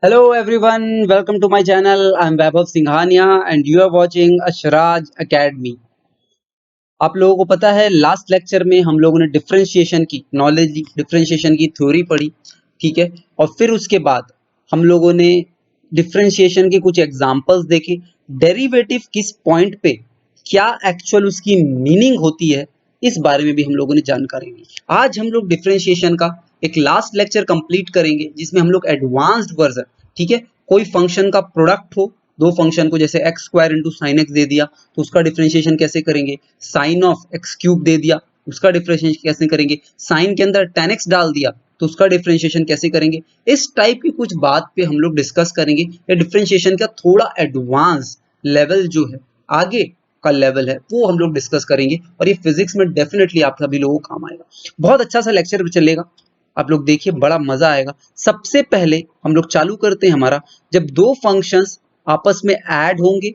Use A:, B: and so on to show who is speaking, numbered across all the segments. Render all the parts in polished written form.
A: Hello everyone, welcome to my channel. I'm Vaibhav Singhania and you are watching Ashraj Academy. आप लोगों को पता है लास्ट लेक्चर में हम लोगों ने डिफरेंशिएशन की नॉलेज डिफरेंशिएशन की थ्योरी पढ़ी, ठीक है। और फिर उसके बाद हम लोगों ने डिफरेंशिएशन के कुछ एग्जांपल्स देखे। डेरिवेटिव किस पॉइंट पे क्या एक्चुअल उसकी मीनिंग होती है, इस बारे में भी हम लोगों ने जानकारी ली। आज हम लोग डिफरेंशिएशन का एक लास्ट लेक्चर कंप्लीट करेंगे जिसमें हम लोग एडवांस्ड वर्जन, ठीक है, कोई फंक्शन का प्रोडक्ट हो, दो फंक्शन को, जैसे X square into sine X दे दिया तो उसका डिफरेंशिएशन कैसे करेंगे, साइन ऑफ एक्स क्यूब दे दिया उसका डिफरेंशिएशन कैसे करेंगे, साइन के अंदर टेन एक्स डाल दिया तो उसका डिफरेंशिएशन कैसे करेंगे। इस टाइप की कुछ बात पे हम लोग डिस्कस करेंगे। ये डिफरेंशिएशन का थोड़ा एडवांस लेवल जो है, आगे का लेवल है, वो हम लोग डिस्कस करेंगे और ये फिजिक्स में डेफिनेटली आप सभी लोगों को काम आएगा। बहुत अच्छा सा लेक्चर चलेगा, आप लोग देखिए, बड़ा मजा आएगा। सबसे पहले हम लोग चालू करते हैं हमारा, जब दो फंक्शंस आपस में ऐड होंगे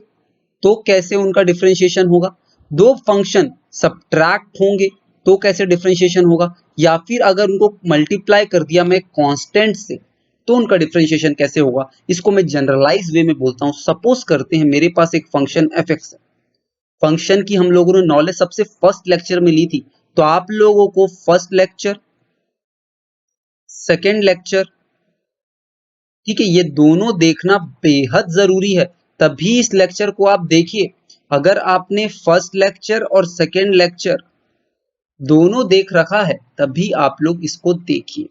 A: तो कैसे उनका डिफरेंशिएशन होगा, दो फंक्शन सब्ट्रैक्ट होंगे तो कैसे डिफरेंशिएशन होगा, या फिर अगर उनको मल्टीप्लाई कर दिया मैं कांस्टेंट से तो उनका डिफरेंशिएशन कैसे होगा। इसको मैं जनरलाइज वे में बोलता हूँ। सपोज करते हैं मेरे पास एक फंक्शन एफ एक्स है। फंक्शन की हम लोगों ने नॉलेज सबसे फर्स्ट लेक्चर में ली थी, तो आप लोगों को फर्स्ट लेक्चर, सेकेंड लेक्चर, ठीक है, ये दोनों देखना बेहद जरूरी है। तभी इस लेक्चर को आप देखिए। अगर आपने फर्स्ट लेक्चर और सेकेंड लेक्चर दोनों देख रखा है तभी आप लोग इसको देखिए,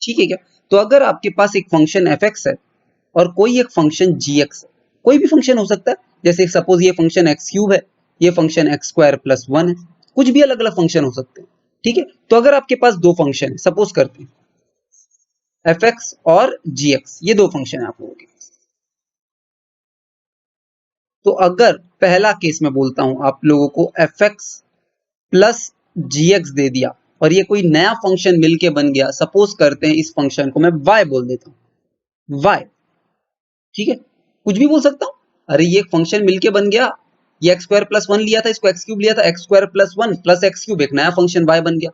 A: ठीक है क्या। तो अगर आपके पास एक फंक्शन एफ एक्स है और कोई एक फंक्शन जी एक्स है, कोई भी फंक्शन हो सकता है, जैसे सपोज ये फंक्शन एक्स क्यूब है, ये function x square plus one है, कुछ भी अलग अलग फंक्शन हो सकते हैं, ठीक है। तो अगर आपके पास दो फंक्शन है, सपोज करते हैं एफ एक्स और जी एक्स, ये दो फंक्शन है आप लोगों के। तो अगर पहला केस मैं बोलता हूं आप लोगों को f x plus g x दे दिया और ये कोई नया फंक्शन मिलके बन गया, सपोज करते हैं इस फंक्शन को मैं y बोल देता हूं, y, ठीक है, कुछ भी बोल सकता हूं। अरे ये एक फंक्शन मिलके बन गया, ये एक्स स्क्वायर प्लस वन लिया था, इसको एक्स क्यूब लिया था, x square plus one plus x cube, एक नया फंक्शन y बन गया।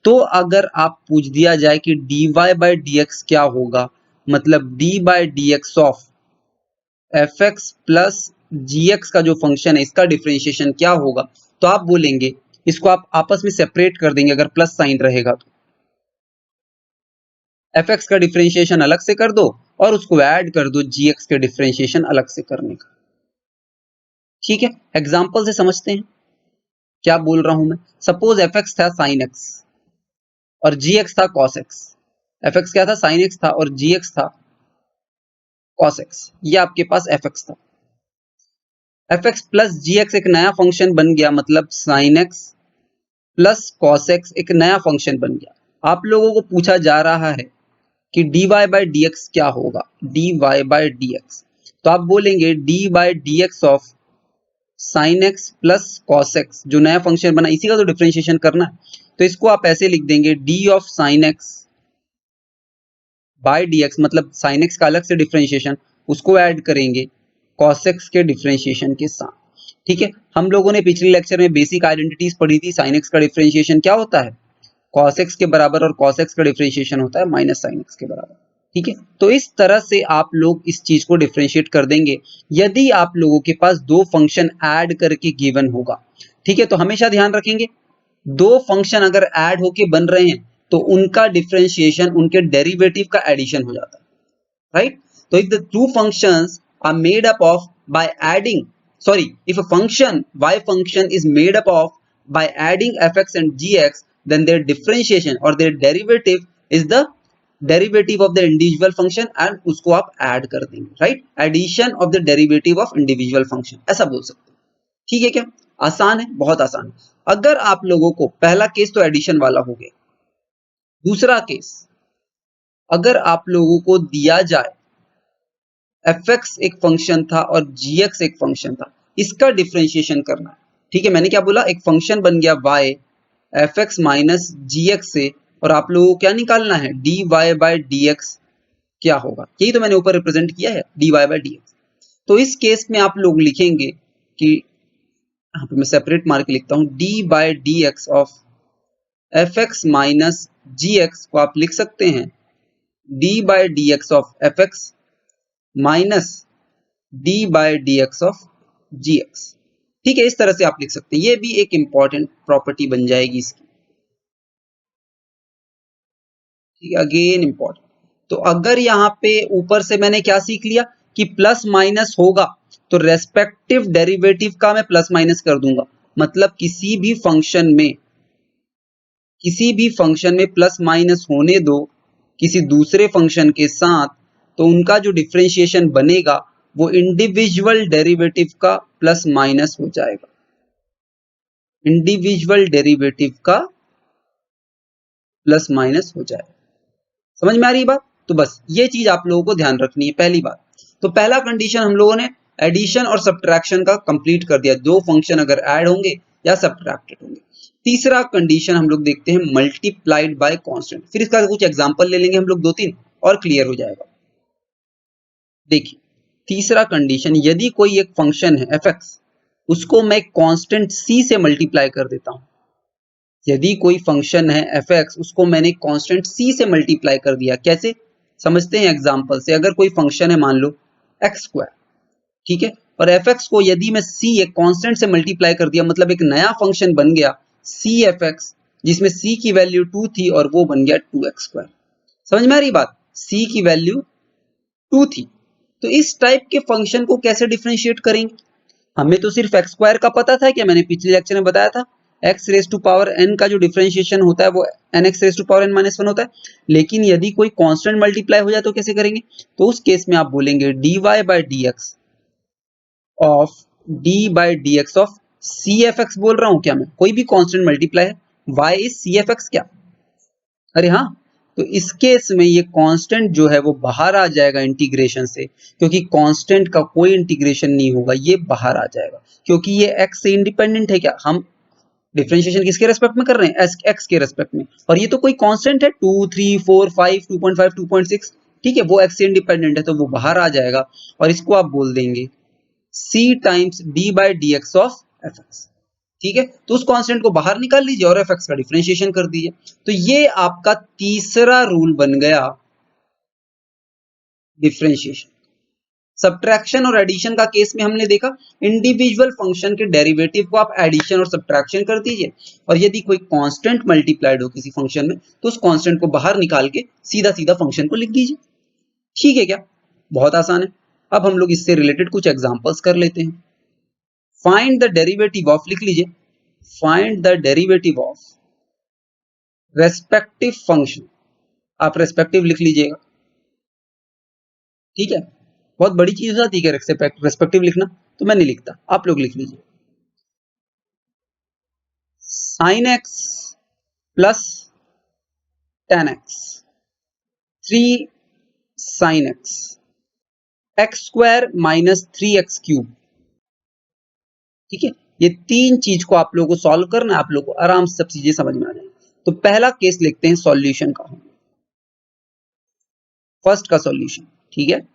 A: तो अगर आप पूछ दिया जाए कि dy बाई डी एक्स क्या होगा, मतलब d by d x of f x plus g x का जो फंक्शन है इसका डिफरेंशिएशन क्या होगा, तो आप बोलेंगे, इसको आप आपस में सेपरेट कर देंगे अगर प्लस साइन रहेगा तो, एफ एक्स का डिफरेंशिएशन अलग से कर दो और उसको ऐड कर दो जी एक्स के डिफरेंशिएशन अलग से करने का, ठीक है। एग्जाम्पल से समझते हैं क्या बोल रहा हूं मैं। सपोज एफ एक्स था साइन एक्स और जी एक्स था कॉस एक्स। एफ एक्स क्या था, साइन एक्स था, और जी एक्स था कॉस एक्स। ये आपके पास एफ एक्स था। F x plus g x एक नया फंक्शन बन गया, मतलब sign x plus cos x एक नया फंक्शन बन गया। आप लोगों को पूछा जा रहा है कि dy बाई डी एक्स क्या होगा, dy बाई डी एक्स, तो आप बोलेंगे dy by d x of sine x plus cos x, जो नया फंक्शन बना इसी का तो डिफरेंशिएशन करना है। तो इसको आप ऐसे लिख देंगे d of sine x by d x, मतलब साइन एक्स का अलग से डिफरेंशिएशन, उसको ऐड करेंगे कॉस एक्स के डिफरेंशिएशन के साथ, ठीक है। हम लोगों ने पिछले लेक्चर में बेसिक आइडेंटिटीज पढ़ी थी। साइन एक्स का डिफरेंशिएशन क्या होता है, कॉस एक्स के बराबर, और कॉस एक्स का डिफरेंशिएशन होता है माइनस साइन एक्स के बराबर, ठीक है। तो इस तरह से आप लोग इस चीज को डिफरेंशिएट कर देंगे यदि आप लोगों के पास दो फंक्शन ऐड करके गिवन होगा, ठीक है। तो हमेशा ध्यान रखेंगे, दो फंक्शन अगर ऐड होके बन रहे हैं तो उनका डिफरेंशिएशन उनके डेरिवेटिव का एडिशन हो जाता है, right? So if the two functions are made up of by adding, sorry, if a function y function is made up of by adding fx and gx, then their differentiation or their derivative is the derivative of the individual function and उसको आप add कर देंगे, right? Addition of the derivative of individual function, ऐसा बोल सकते हैं, ठीक है क्या। आसान है, बहुत आसान है। अगर आप लोगों को पहला केस तो एडिशन वाला हो गया, दूसरा केस, अगर आप लोगों को दिया जाए एफ एक्स एक फंक्शन था और जी एक्स एक फंक्शन था, इसका डिफरेंशिएशन करना है, ठीक है। मैंने क्या बोला, एक फंक्शन बन गया y F x minus g x से, और आप लोगों को क्या निकालना है, dy बाई डी एक्स क्या होगा, यही तो मैंने ऊपर रिप्रेजेंट किया है, dy बाई डी एक्स। तो इस केस में आप लोग लिखेंगे कि, यहाँ पे मैं सेपरेट मार के लिखता हूँ, dy by d x of f x minus g x को आप लिख सकते हैं dy by d x of f x minus d by d x of g x. ठीक है, इस तरह से आप लिख सकते हैं, ये भी एक इंपॉर्टेंट प्रॉपर्टी बन जाएगी इसकी। ठीक है, अगेन इंपॉर्टेंट। तो अगर यहाँ पे ऊपर से मैंने क्या सीख लिया कि प्लस माइनस होगा तो रेस्पेक्टिव डेरिवेटिव का मैं प्लस माइनस कर दूंगा, मतलब किसी भी फंक्शन में प्लस माइनस होने दो किसी दूसरे फंक्शन के साथ, तो उनका जो डिफरेंशिएशन बनेगा वो इंडिविजुअल डेरिवेटिव का प्लस माइनस हो जाएगा, इंडिविजुअल डेरिवेटिव का प्लस माइनस हो जाएगा। समझ में आ रही बात? तो बस ये चीज आप लोगों को ध्यान रखनी है पहली बात। तो पहला कंडीशन हम लोगों ने एडिशन और सब्ट्रैक्शन का कंप्लीट कर दिया, दो फंक्शन अगर ऐड होंगे या सब्ट्रैक्टेड होंगे। तीसरा कंडीशन हम लोग देखते हैं मल्टीप्लाइड बाय कांस्टेंट। फिर इसका कुछ एग्जांपल ले लेंगे हम लोग 2-3 और क्लियर हो जाएगा। देखिए तीसरा कंडीशन, यदि कोई एक फंक्शन है fx, उसको मैं कांस्टेंट c से मल्टीप्लाई कर देता हूं। यदि कोई फंक्शन है fx, उसको मैंने कांस्टेंट c से मल्टीप्लाई कर दिया। कैसे समझते हैं एग्जांपल से। अगर कोई फंक्शन है मान लो x², ठीक है, और fx को यदि मैं c एक कांस्टेंट से मल्टीप्लाई कर दिया, मतलब एक नया फंक्शन बन गया cfx, जिसमें c की वैल्यू 2 थी और वो बन गया 2x²। समझ में आ रही बात? c की वैल्यू 2 थी। तो इस टाइप के फंक्शन को कैसे डिफरेंशिएट करेंगे? हमें तो सिर्फ x² का पता था, क्या मैंने पिछले लेक्चर में बताया था, x raise to power n का जो डिफरेंशिएशन होता है वो nx raise to power n minus 1 होता है। लेकिन यदि कोई कांस्टेंट मल्टीप्लाई हो जाए तो कैसे करेंगे? तो उस केस में आप बोलेंगे dy by dx of d by dx of cfx। बोल रहा हूं क्या मैं? कोई भी कांस्टेंट मल्टीप्लाई है, y इज cfx क्या? अरे हाँ, तो इस केस में ये कांस्टेंट जो है वो बाहर आ जाएगा इंटीग्रेशन से, क्योंकि कांस्टेंट का कोई इंटीग्रेशन नहीं होगा, ये बाहर आ जाएगा क्योंकि ये x से इंडिपेंडेंट है। क्या हम डिफरेंशिएशन किसके रेस्पेक्ट में कर रहे हैं? x के रेस्पेक्ट में। और ये तो कोई कांस्टेंट है 2, 3, 4, 5, 2.5, 2.6, ठीक है, वो x से इंडिपेंडेंट है तो वो बाहर आ जाएगा। और इसको आप बोल देंगे c times d by dx of fx। ठीक है, तो उस कांस्टेंट को बाहर निकाल लीजिए और fx का डिफरेंशिएशन कर दीजिए। तो ये आपका तीसरा रूल बन गया डिफरेंशिएशन। सब्ट्रैक्शन और एडिशन का केस में हमने देखा इंडिविजुअल फंक्शन के डेरिवेटिव को आप एडिशन और सब्ट्रैक्शन कर दीजिए, और यदि कोई कांस्टेंट मल्टीप्लाइड हो किसी फंक्शन में तो उस कांस्टेंट को बाहर निकाल के सीधा सीधा फंक्शन को लिख दीजिए। ठीक है क्या? बहुत आसान है। अब हम लोग इससे रिलेटेड कुछ एग्जांपल्स कर लेते हैं। फाइंड द डेरिवेटिव ऑफ, लिख लीजिए, find the derivative of respective function. आप रेस्पेक्टिव लिख लीजिएगा, ठीक है, बहुत बड़ी चीज हो जाती है रेस्पेक्टिव लिखना, तो मैं नहीं लिखता, आप लोग लिख लीजिए। sin x plus tan x, 3 sin x, x² minus 3x cube. ठीक है, ये तीन चीज को आप लोगों को सॉल्व करना है, आप लोगों को आराम से सब चीजें समझ में आ जाएंगी। तो पहला केस लिखते हैं सॉल्यूशन का, फर्स्ट का सॉल्यूशन, ठीक है,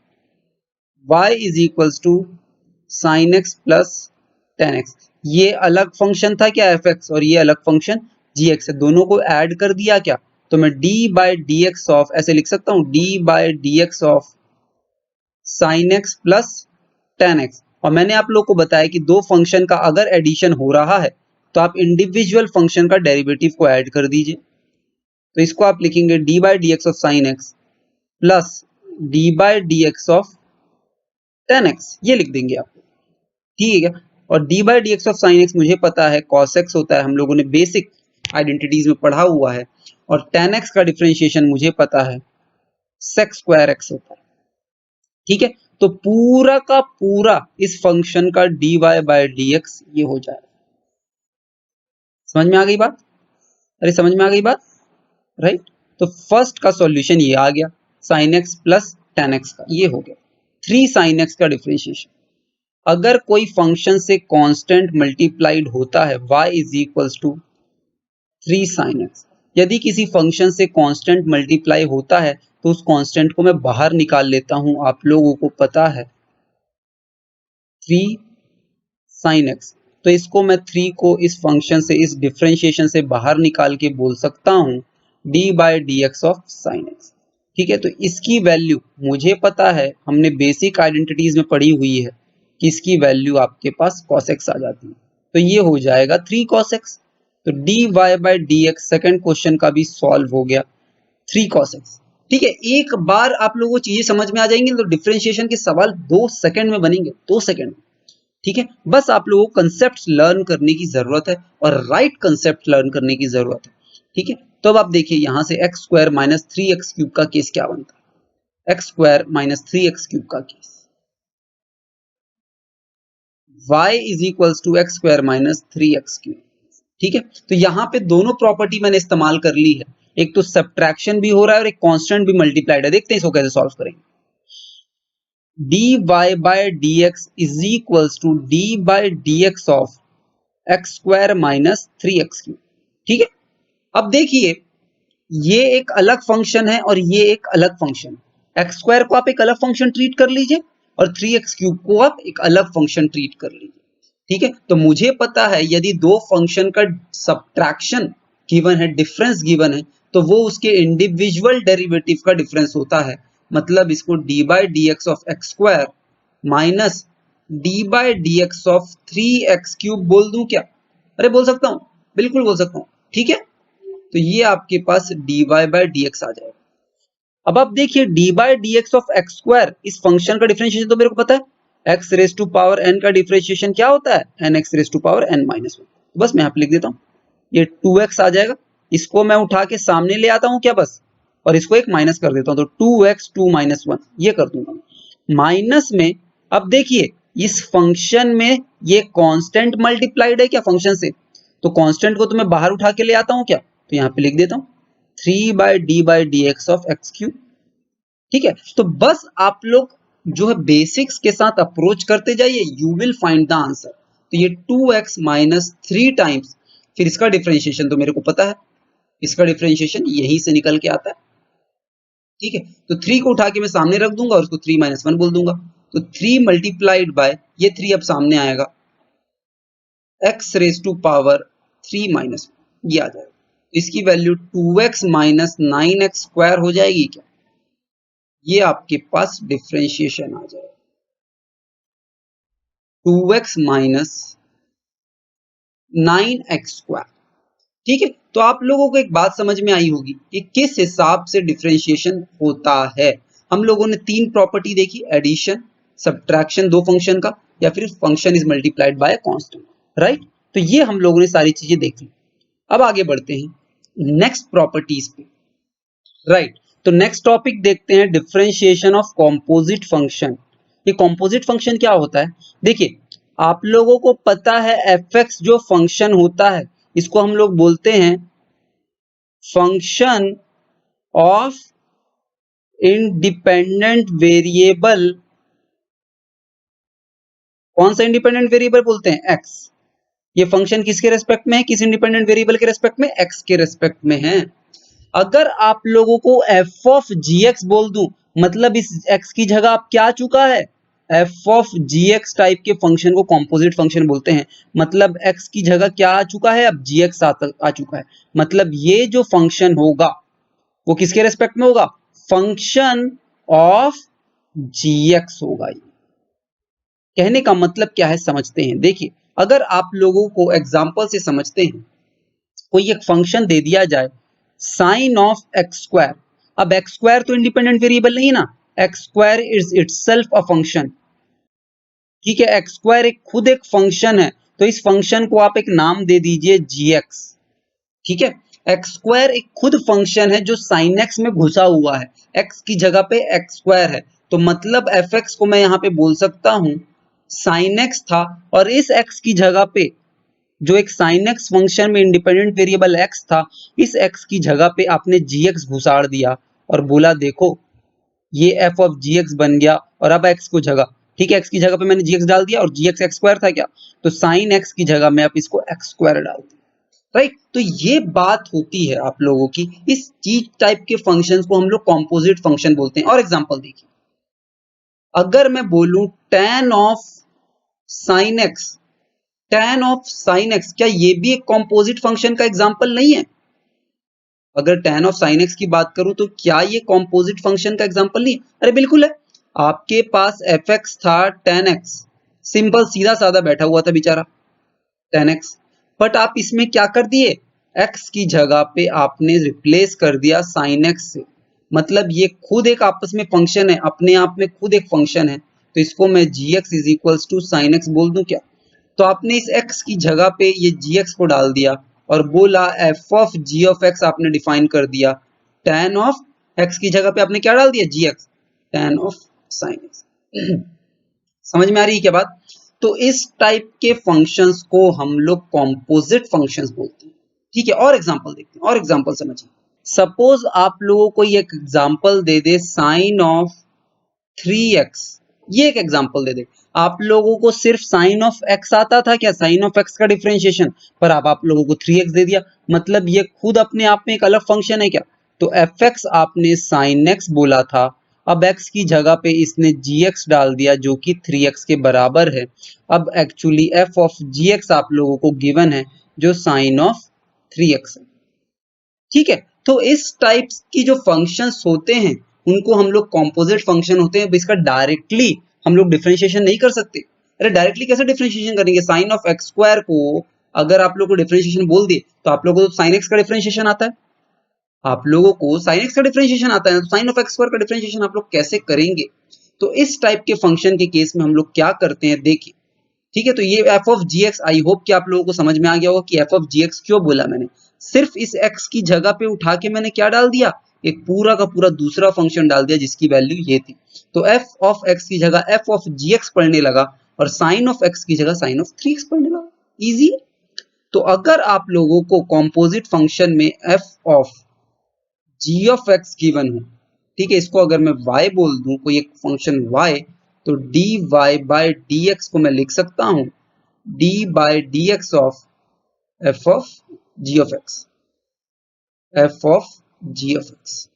A: y is equals to sine x plus ten x. ये अलग फंक्शन था क्या fx, और ये अलग फंक्शन gx है, दोनों को ऐड कर दिया क्या, तो मैं d बाय dx ऑफ, ऐसे लिख सकता हूं, d by dx of sine x plus ten x. और मैंने आप लोग को बताया कि दो फंक्शन का अगर एडिशन हो रहा है तो आप इंडिविजुअल फंक्शन का डेरिवेटिव को ऐड कर दीजिए। तो इसको आप लिखेंगे d by dx of sine x plus d by dx of ten x, ये लिख देंगे आप, ठीक है क्या? और d by dx of sine x मुझे पता है cos x होता है, हम लोगों ने बेसिक आइडेंटिटीज में पढ़ा हुआ है, और tan x का डिफरेंशिएशन मुझे पता है sec स्क्वायर x होता है। ठीक है, तो पूरा का पूरा इस फंक्शन का dy बाय dx ये हो जाएगा। समझ में आ गई बात? अरे समझ में आ गई बात, राइट? तो फर्स्ट का सॉल्यूशन ये आ गया, sin x plus tan x का ये हो गया 3 sin x का डिफरेंशिएशन। अगर कोई फंक्शन से कांस्टेंट मल्टीप्लाइड होता है y is equals to 3 sin x, यदि किसी फंक्शन से कांस्टेंट मल्टीप्लाई होता है तो उस कांस्टेंट को मैं बाहर निकाल लेता हूं, आप लोगों को पता है 3 sin x। तो इसको मैं 3 को इस फंक्शन से, इस डिफरेंशिएशन से बाहर निकाल के बोल सकता हूं d by dx of sin x। ठीक है, तो इसकी वैल्यू मुझे पता है, हमने बेसिक आइडेंटिटीज में पढ़ी हुई है कि इसकी वैल्यू आपके पास cos x आ जाती है, तो ये हो जाएगा 3 cos x। तो dy by d x second question का भी सॉल्व हो गया 3 cos x। ठीक है, एक बार आप लोगों को चीजें समझ में आ जाएंगी तो डिफरेंशिएशन के सवाल 2 सेकंड में बनेंगे, 2 सेकंड में। ठीक है, बस आप लोगों को कंसेप्ट लर्न करने की जरूरत है और राइट कंसेप्ट लर्न करने की जरूरत है। ठीक है, तो अब आप देखिए यहां से X square minus 3x cube का केस क्या बनता है, X square minus 3x cube का case, y is equals to X square minus 3x cube. ठीक है, तो यहां पे दोनों प्रॉपर्टी मैंने इस्तेमाल कर ली है, एक तो सब्ट्रैक्शन भी हो रहा है और एक कांस्टेंट भी मल्टीप्लाइड है। देखते हैं इसको कैसे सॉल्व करेंगे। dy by dx is equals to d by d x of x square minus 3x cube. ठीक है, अब देखिए ये एक अलग फंक्शन है और ये एक अलग फंक्शन है। एक्स स्क्वायर को आप एक अलग फंक्शन ट्रीट कर लीजिए और 3x क्यूब को आप एक अलग फंक्शन ट्रीट कर लीजिए। ठीक है, तो मुझे पता है यदि दो फंक्शन का सब्ट्रैक्शन गिवन है, डिफरेंस गिवन है, तो वो उसके इंडिविजुअल डेरिवेटिव का डिफरेंस होता है। मतलब इसको D by d x of x square minus D by d x of 3x cube बोल दूं क्या? अरे बोल सकता हूं, बिल्कुल बोल सकता हूं। ठीक है, तो ये आपके पास dy बाई डी एक्स आ जाएगा। अब आप देखिए d by d x of x square, इस फंक्शन का डिफरेंशिएशन तो मेरे को पता है, x raise to power n का डिफरेंशिएशन क्या होता है, n x raise to power n minus one. बस मैं यहाँ पे लिख देता हूँ, ये 2x आ जाएगा, इसको मैं उठा के सामने ले आता हूँ क्या बस, और इसको एक माइनस कर देता हूँ, तो 2x 2 माइनस वन ये कर दूंगा माइनस में। अब देखिए इस फंक्शन में ये कांस्टेंट मल्टीप्लाइड है क्या फंक्शन से, तो कांस्टेंट को तो मैं बाहर उठा के ले आता हूँ क्या, तो यहाँ पे लिख देता हूँ 3 by d x of X cube. ठीक है, तो बस आप लोग जो है बेसिक्स के साथ अप्रोच करते जाइए, you will find the answer. तो ये 2x माइनस 3 टाइम्स, फिर इसका डिफरेंशिएशन तो मेरे को पता है, इसका डिफरेंशिएशन यहीं से निकल के आता है। ठीक है, तो 3 को उठा के मैं सामने रख दूंगा और उसको 3 माइनस वन बोल दूंगा, तो 3 मल्टीप्लाइड बाय ये 3 अब सामने आएगा, x raise to power 3 minus ये आ जाएगा, इसकी value 2x minus 9x square हो जाएगी क्या, ये आपके पास डिफरेंशिएशन आ जाएगा 2x माइनस 9x स्क्वायर। ठीक है, तो आप लोगों को एक बात समझ में आई होगी कि किस हिसाब से डिफरेंशिएशन होता है। हम लोगों ने 3 प्रॉपर्टी देखी, एडिशन, सब्ट्रैक्शन दो फंक्शन का, या फिर function is multiplied by constant, right. तो ये हम लोगों ने सारी चीजें देख ली। अब आगे बढ़ते हैं नेक्स्ट प्रॉपर्टीज पे, राइट। तो नेक्स्ट टॉपिक देखते हैं डिफरेंशिएशन ऑफ कॉम्पोजिट फंक्शन। ये कॉम्पोजिट फंक्शन क्या होता है, देखिए आप लोगों को पता है एफ जो फंक्शन होता है इसको हम लोग बोलते हैं फंक्शन ऑफ इंडिपेंडेंट वेरिएबल। कौन सा इंडिपेंडेंट वेरिएबल बोलते हैं, एक्स। ये फंक्शन किसके रेस्पेक्ट में है, किस इंडिपेंडेंट वेरिएबल के रेस्पेक्ट में, एक्स के रेस्पेक्ट में है। अगर आप लोगों को एफ ऑफ जी एक्स बोल दूं, मतलब इस एक्स की जगह आप क्या आ चुका है, f of g x type के फंक्शन को कॉम्पोजिट फंक्शन बोलते हैं। मतलब एक्स की जगह क्या आ चुका है, अब जी एक्स आ चुका है। मतलब ये जो फंक्शन होगा वो किसके रेस्पेक्ट में होगा, फंक्शन ऑफ जी एक्स होगा। कहने का मतलब क्या है समझते हैं। देखिए अगर आप लोगों को एग्जाम्पल से समझते हैं, कोई एक फंक्शन दे दिया जाए साइन ऑफ एक्स स्क्वायर। अब एक्स स्क्वायर तो इंडिपेंडेंट वेरिएबल नहीं ना, x square is itself a function. ठीक है, एक्स स्क्वायर एक खुद एक फंक्शन है, तो इस फंक्शन को आप एक नाम दे दीजिए जी एक्स। ठीक है, एक्स स्क्वायर एक खुद फंक्शन है जो साइन एक्स में घुसा हुआ है, एक्स की जगह पे एक्स स्क्वायर है, तो मतलब एफ एक्स को मैं यहाँ पे बोल सकता हूं साइन एक्स था, और इस एक्स की जगह पे जो एक साइन एक्स फंक्शन में इंडिपेंडेंट वेरिएबल एक्स था, इस एक्स की जगह पे आपने जी एक्स घुसाड़ दिया और बोला देखो ये एफ ऑफ जी एक्स बन गया। और अब एक्स को जगह, ठीक है, एक्स की जगह पे मैंने जी एक्स डाल दिया और जी एक्स एक्स स्क्वायर था क्या, तो साइन एक्स की जगह में आप इसको एक्स स्क्वायर डाल दिया, राइट। तो ये बात होती है आप लोगों की, इस चीज टाइप के फंक्शंस को हम लोग कॉम्पोजिट फंक्शन बोलते हैं। और एग्जांपल देखिए, अगर मैं बोलूं tan of sine x, tan of sine x, क्या ये भी एक कॉम्पोजिट फंक्शन का एग्जांपल नहीं है? अगर tan ऑफ sin x की बात करूं तो क्या ये कॉम्पोजिट फंक्शन का एग्जांपल नहीं है? अरे बिल्कुल है। आपके पास fx था tan x, सिंपल सीधा साधा बैठा हुआ था बेचारा tan x, बट आप इसमें क्या कर दिए, x की जगह पे आपने रिप्लेस कर दिया sin x से। मतलब ये खुद एक आपस में फंक्शन है, अपने आप में खुद एक फंक्शन है, तो इसको मैं gx is equals to sine x बोल दूं क्या? तो आपने इस x की जगह पे ये gx को डाल दिया और बोला f of g of x आपने डिफाइन कर दिया, tan ऑफ x की जगह पे आपने क्या डाल दिया, gx, tan of sin x। समझ में आ रही है क्या बात? तो इस टाइप के फंक्शंस को हम लोग कॉम्पोजिट फंक्शंस बोलते हैं। ठीक है, और एग्जांपल देखते हैं, और एग्जांपल समझिए। सपोज आप लोगों को एक एग्जांपल दे दे साइन ऑफ 3x, ये एक एग्जांपल दे दे। आप लोगों को सिर्फ साइन ऑफ x आता था क्या, साइन ऑफ x का डिफरेंशिएशन, पर अब आप लोगों को 3x दे दिया, मतलब ये खुद अपने आप में एक अलग फंक्शन है क्या? तो fx आपने साइन x बोला था, अब x की जगह पे इसने gx डाल दिया जो कि 3x के बराबर है। अब एक्चुअली f ऑफ gx आप लोगों को गिवन है जो साइन ऑफ 3x है। ठीक है, तो इस टाइप की जो फंक्शंस होते हैं उनको हम लोग कॉम्पोजिट फंक्शन होते हैं। इसका डायरेक्टली हम लोग डिफरेंशिएशन नहीं कर सकते। अरे डायरेक्टली कैसे डिफरेंशिएशन करेंगे? साइन ऑफ एक्स स्क्वायर को अगर आप लोग को डिफरेंशिएशन बोल दिए तो आप लोगों को साइन एक्स का डिफरेंशिएशन आता है, आप लोगों को साइन एक्स का डिफरेंशिएशन आता है, तो साइन ऑफ एक्स स्क्वायर का डिफरेंशिएशन आप लोग कैसे करेंगे? तो इस टाइप के फंक्शन के केस में हम लोग क्या करते हैं, देखिए। ठीक है, तो ये f of g x, I hope कि आप लोगों को समझ में आ गया होगा कि f ऑफ जी एक्स क्यों बोला मैंने। सिर्फ इस x की जगह पे उठा के मैंने क्या डाल दिया, एक पूरा का पूरा दूसरा फंक्शन डाल दिया जिसकी वैल्यू ये थी। तो f ऑफ x की जगह f ऑफ जी एक्स पढ़ने लगा और साइन ऑफ x की जगह साइन ऑफ 3x पढ़ने लगा। इजी। तो अगर आप लोगों को कॉम्पोजिट फंक्शन में f of g of x given हो, ठीक है, इसको अगर मैं y बोल दूं, कोई एक फंक्शन y, तो dy बाय dx को मैं लिख सकता हूं d by dx of f of g of x, f of g of x।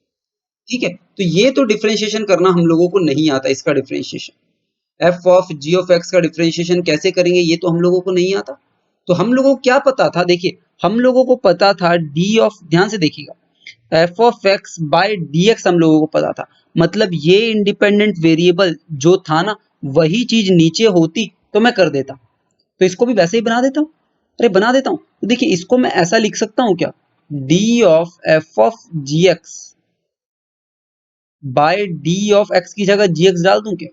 A: ठीक है, तो ये तो डिफरेंशिएशन करना हम लोगों को नहीं आता, इसका differentiation f of g of x का डिफरेंशिएशन कैसे करेंगे ये तो हम लोगों को नहीं आता। तो हम लोगों को क्या पता था, देखिए हम लोगों को पता था d ऑफ, ध्यान से देखिएगा, f of x by dx हम लोगों को पता था, मतलब ये इंडिपेंडेंट वेरिएबल जो था ना वही चीज नीचे होती तो मैं कर देता, तो इसको भी वैसे ही बना देता हूं। अरे बना देता हूं, तो देखिए इसको मैं ऐसा लिख सकता हूं क्या, d of f of gx by d of x की जगह gx डाल दूं क्या,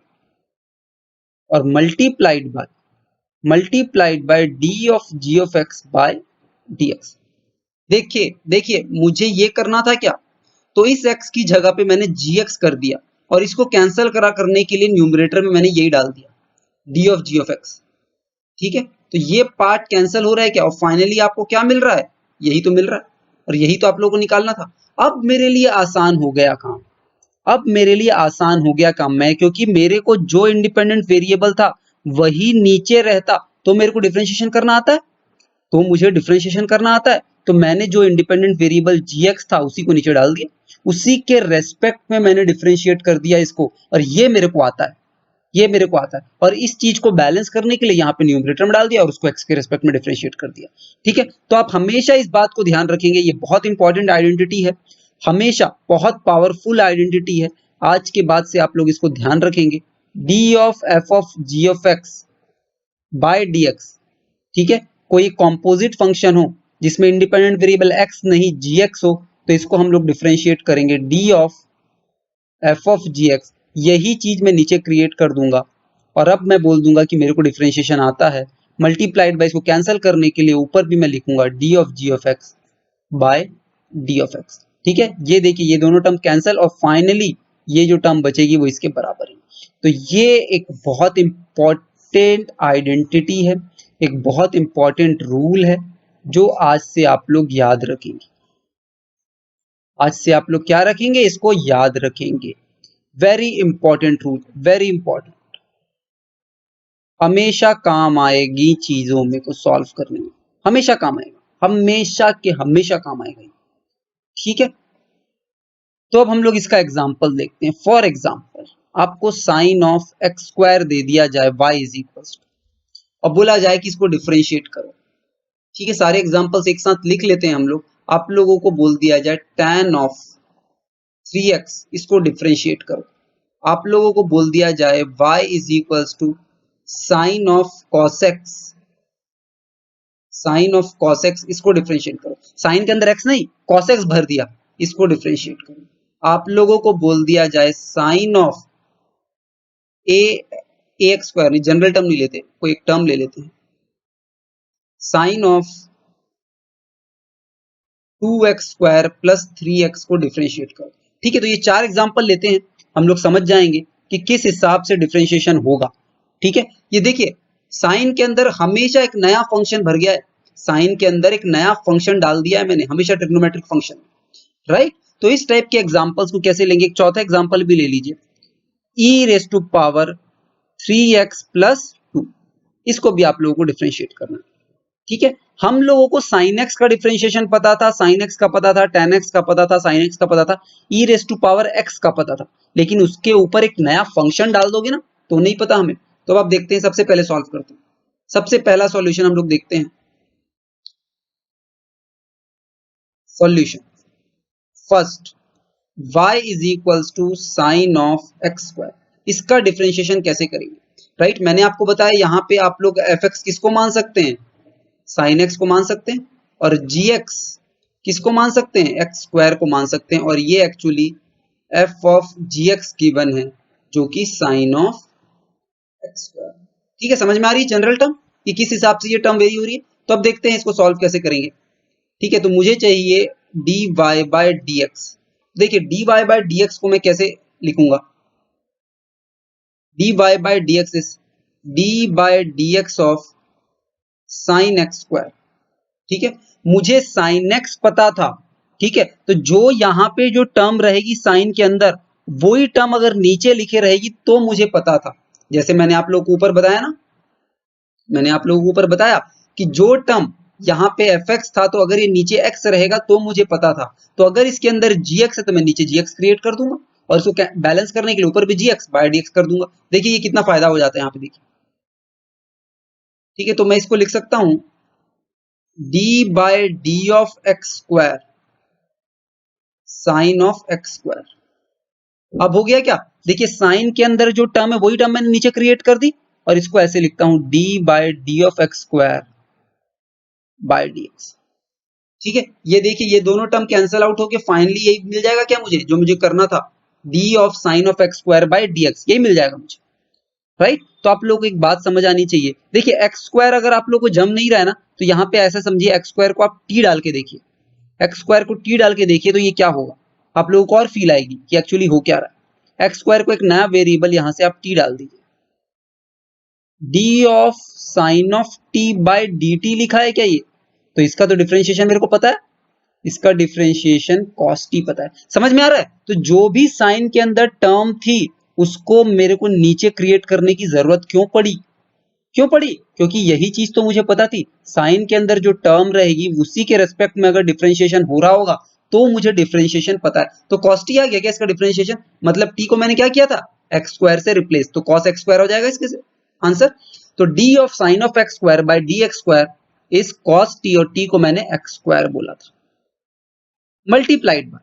A: और multiplied by d of g of x by dx। देखिए देखिए मुझे ये करना था क्या, तो इस x की जगह पे मैंने gx कर दिया और इसको कैंसिल करने के लिए न्यूमरेटर में मैंने यही डाल दिया d of g of x। ठीक है, तो ये पार्ट कैंसिल हो रहा है क्या, और फाइनली आपको क्या मिल रहा है, यही तो मिल रहा है, और यही तो आप लोगों को निकालना था। अब मेरे लिए आसान हो गया काम, मैं, क्योंकि मेरे को जो इंडिपेंडेंट वेरिएबल था वही नीचे रहता, तो मेरे को डिफरेंशिएशन करना आता है, तो मैंने जो इंडिपेंडेंट वेरिएबल gx था उसी को नीचे डाल दिया, उसी के रेस्पेक्ट में मैंने डिफरेंशिएट कर दिया इसको, और ये मेरे को आता है, और इस चीज को बैलेंस करने के लिए यहाँ पे न्यूमरेटर में डाल दिया और उसको x के रेस्पेक्ट में डिफरेंशिएट कर दिया। ठीक है, तो आप हमेशा इस बात को ध्यान रखेंगे, ये बहुत इंपॉर्टेंट आइडेंटिटी है, हमेशा बहुत पावरफुल आइडेंटिटी है। आज के बाद से आप लोग इसको ध्यान रखेंगे, d of f of g of x by dx। ठीक है, कोई कॉम्पोजिट फंक्शन हो जिसमें इंडिपेंडेंट वेरिएबल x नहीं gx हो, तो इसको हम लोग डिफरेंशिएट करेंगे d of f of gx, यही चीज मैं नीचे क्रिएट कर दूंगा, और अब मैं बोल दूंगा कि मेरे को डिफरेंशिएशन आता है, मल्टीप्लाइड बाय, इसको कैंसिल करने के लिए ऊपर भी मैं लिखूंगा d of g of x by d of x। ठीक है, ये देखिए ये दोनों टर्म कैंसिल और फाइनली ये जो टर्म बचेगी वो इसके बराबर है। तो ये एक बहुत इंपॉर्टेंट आइडेंटिटी है, एक बहुत इंपॉर्टेंट रूल है जो आज से आप लोग याद रखेंगे, क्या रखेंगे, इसको याद रखेंगे। Very important rule, very important, हमेशा काम आएगी चीजों में को सॉल्व करने में, हमेशा काम आएगा, हमेशा काम आएगा। ठीक है, तो अब हम लोग इसका एग्जाम्पल देखते हैं। फॉर एग्जाम्पल आपको साइन ऑफ एक्स स्क्वायर दे दिया जाए y इज इक्वल और बोला जाए कि इसको डिफरेंशिएट करो। ठीक है, सारे एग्जाम्पल्स एक साथ लिख लेते हैं हम लोग। आप लोगों को बोल दिया जाए tan ऑफ 3x, इसको डिफरेंशिएट करो। आप लोगों को बोल दिया जाए y is equals to sine of cos x, sine of cos x, इसको डिफरेंशिएट करो। साइन के अंदर x नहीं, cos x भर दिया, इसको डिफरेंशिएट करो। आप लोगों को बोल दिया जाए साइन ऑफ ax स्क्वायर, नहीं जनरल टर्म नहीं लेते, कोई एक टर्म ले लेते हैं, sign of 2x square plus 3x को डिफरेंशिएट करो। ठीक है, तो ये 4 एग्जांपल लेते हैं, हम लोग समझ जाएंगे कि किस हिसाब से डिफरेंशिएशन होगा। ठीक है, ये देखिए साइन के अंदर हमेशा एक नया फंक्शन भर गया है, साइन के अंदर एक नया फंक्शन डाल दिया है मैंने, हमेशा ट्रिग्नोमेट्रिक फंक्शन, राइट। तो इस टाइप के एग्जांपल्स को कैसे लेंगे, एक चौथा एग्जांपल भी ले लीजिए, e raise to power 3x plus 2, इसको भी आप लोगों को डिफरेंशिएट करना है। ठीक है, हम लोगों को sin x का डिफरेंशिएशन पता था, sin x का पता था, tan x का पता था, sin x का पता था, e raise to power x का पता था, लेकिन उसके ऊपर एक नया फंक्शन डाल दोगे ना तो नहीं पता हमें। तो अब आप देखते हैं, सबसे पहले सॉल्व करते हैं। सबसे पहला सॉल्यूशन हम लोग देखते हैं, solution first y is equals to sine of x square, इसका डिफरेंशिएशन कैसे करेंगे, राइट। मैंने आपको बताया यहाँ पे आप लोग fx किसको मान सकते हैं, साइन x को मान सकते हैं, और gx किसको मान सकते हैं, x स्क्वायर को मान सकते हैं, और ये actually f of gx given है जो कि साइन ऑफ x स्क्वायर। ठीक है, समझ में आ रही है जनरल टर्म कि किस हिसाब से ये टर्म वेरी हो रही है। तो अब देखते हैं इसको सॉल्व कैसे करेंगे। ठीक है, तो मुझे चाहिए dy बाय dx। देखिए dy बाय dx को मैं कैसे लिखूंगा, dy by dx is d by dx of sine x square. ठीक है, मुझे साइन एक्स पता था, ठीक है, तो जो यहाँ पे जो टर्म रहेगी साइन के अंदर, वही टर्म अगर नीचे लिखे रहेगी तो मुझे पता था। जैसे मैंने आप लोगों को ऊपर बताया ना, मैंने आप लोगों को ऊपर बताया कि जो टर्म यहाँ पे fx था, तो अगर ये नीचे x रहेगा तो मुझे पता था। तो अगर इसके अंदर gx है तो मैं नीचे gx क्रिएट कर दूंगा, और इसको बैलेंस करने के लिए ऊपर भी gx बाय dx कर दूंगा। देखिए ये कितना फायदा हो जाता है यहाँ पे, देखिए। ठीक है, तो मैं इसको लिख सकता हूं d by d of x square sine of x square. अब हो गया क्या, देखिए साइन के अंदर जो टर्म है वही टर्म मैंने नीचे क्रिएट कर दी, और इसको ऐसे लिखता हूं d by d of x square by dx। ठीक है, ये देखिए ये दोनों टर्म कैंसिल आउट होके फाइनली यही मिल जाएगा क्या मुझे, जो मुझे करना था, d of sine of x square by dx, यही मिल जाएगा मुझे, राइट। तो आप लोगों को एक बात समझ आनी चाहिए, देखिए एक्स स्क्वायर अगर आप लोगों को जम नहीं रहा है ना, तो यहाँ पे ऐसा समझिए एक्स स्क्वायर को आप t डाल के देखिए, एक्स स्क्वायर को t डाल के देखिए, तो ये क्या होगा, आप लोगों को और फील आएगी कि एक्चुअली हो क्या रहा है। एक्स स्क्वायर को एक नया वेरिएबल यहाँ से आप t डाल दीजिए, d of sine of t by dt लिखा है क्या ये, तो इसका तो डिफरेंशिएशन मेरे को पता है, इसका डिफरेंशिएशन cos t पता है। समझ में आ रहा है, तो जो भी साइन के अंदर टर्म थी उसको मेरे को नीचे क्रिएट करने की जरूरत क्यों पड़ी, क्योंकि यही चीज तो मुझे पता थी, साइन के अंदर जो टर्म रहेगी उसी के रेस्पेक्ट में अगर डिफरेंशिएशन हो रहा होगा तो मुझे डिफरेंशिएशन पता है। तो cos t आ गया क्या इसका डिफरेंशिएशन, मतलब t को मैंने क्या किया था, x स्क्वायर से रिप्लेस, तो cos x स्क्वायर हो जाएगा इसके आंसर। तो d of sine of x square by dx square is cos t, और t को मैंने x स्क्वायर बोला था, मल्टीप्लाइड बाय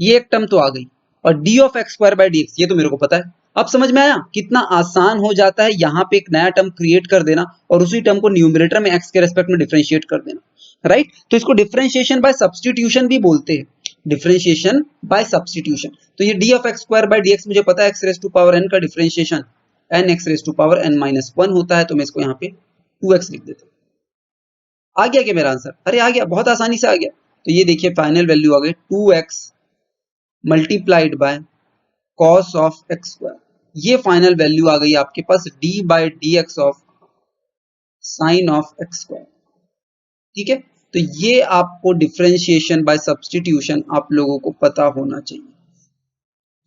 A: ये एक टर्म तो आ गई, और d of x square by dx ये तो मेरे को पता है। अब समझ में आया कितना आसान हो जाता है यहाँ पे एक नया टर्म क्रिएट कर देना और उसी टर्म को न्यूमरेटर में x के रेस्पेक्ट में डिफरेंशिएट कर देना, राइट। तो इसको डिफरेंशिएशन बाय सब्स्टिट्यूशन भी बोलते हैं, डिफरेंशिएशन बाय सब्स्टिट्यूशन। तो ये d of x square by dx मुझे पता है x raise to power n का differentiation n x raise to power n minus 1 होता है, तो मैं इसको यहाँ पे 2x लिख देता हूँ। आ गया क्या मेरा आंसर, अरे आ गया, बहुत आसानी से आ गया। तो ये देखिए फाइनल वैल्यू आ गई 2x multiplied by cos of x square, ये फाइनल वैल्यू आ गई आपके पास d by d x of sine of x square. ठीक है, तो ये आपको डिफरेंशिएशन बाय सब्स्टिट्यूशन आप लोगों को पता होना चाहिए।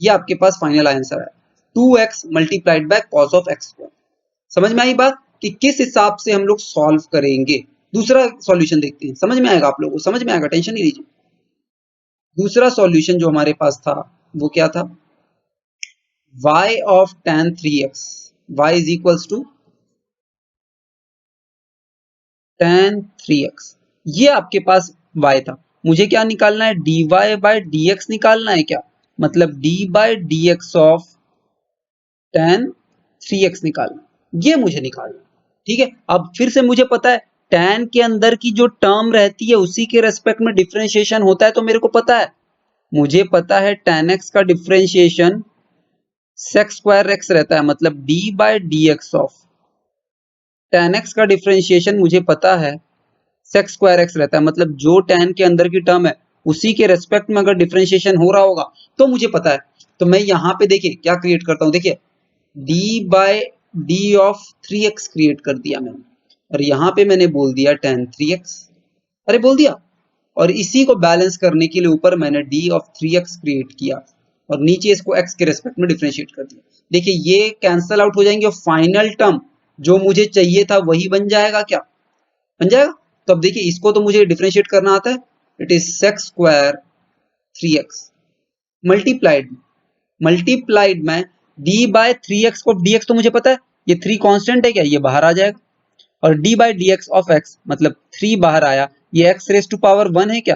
A: ये आपके पास फाइनल आंसर है 2x multiplied by cos of x square. समझ में आई बात कि किस हिसाब से हम लोग सॉल्व करेंगे। दूसरा सॉल्यूशन देखते हैं, समझ में आएगा आप लोगों को, समझ में आएगा, टेंशन नहीं लीजिए। दूसरा सॉल्यूशन जो हमारे पास था वो क्या था, y of tan 3x, y is equals to tan 3x, ये आपके पास y था। मुझे क्या निकालना है, dy बाय dx निकालना है क्या, मतलब d by dx of tan 3x निकालना, ये मुझे निकालना। ठीक है, अब फिर से मुझे पता है tan के अंदर की जो टर्म रहती है उसी के रेस्पेक्ट में डिफरेंशिएशन होता है, तो मेरे को पता है, मुझे पता है tan x का डिफरेंशिएशन sec स्क्वायर x रहता है, मतलब d by dx of tan x का डिफरेंशिएशन मुझे पता है sec स्क्वायर x रहता है, मतलब जो tan के अंदर की टर्म है उसी के रेस्पेक्ट में अगर डिफरेंशिएशन हो रहा होगा तो मुझे पता है। तो मैं यहाँ पे देखिए क्या क्रिएट करता हूँ, देखिए d by d of 3x create कर दिया मैंने, और यहाँ पे मैंने बोल दिया tan 3x, अरे बोल दिया, और इसी को बैलेंस करने के लिए ऊपर मैंने d ऑफ 3x क्रिएट किया और नीचे इसको x के रेस्पेक्ट में डिफरेंशिएट कर दिया। देखिए ये कैंसल आउट हो जाएंगे और फाइनल टर्म जो मुझे चाहिए था वही बन जाएगा, क्या बन जाएगा। तो अब देखिए इसको तो मुझे डिफरेंशिएट करना आता है, it is sec square 3x multiplied में d बाय 3x को, dx तो मुझे पता है, ये 3 कांस्टेंट है क्या, ये बाहर आ जाएगा, और d by dx of x मतलब 3 बाहर आया, ये x रेज टू पावर 1 है क्या,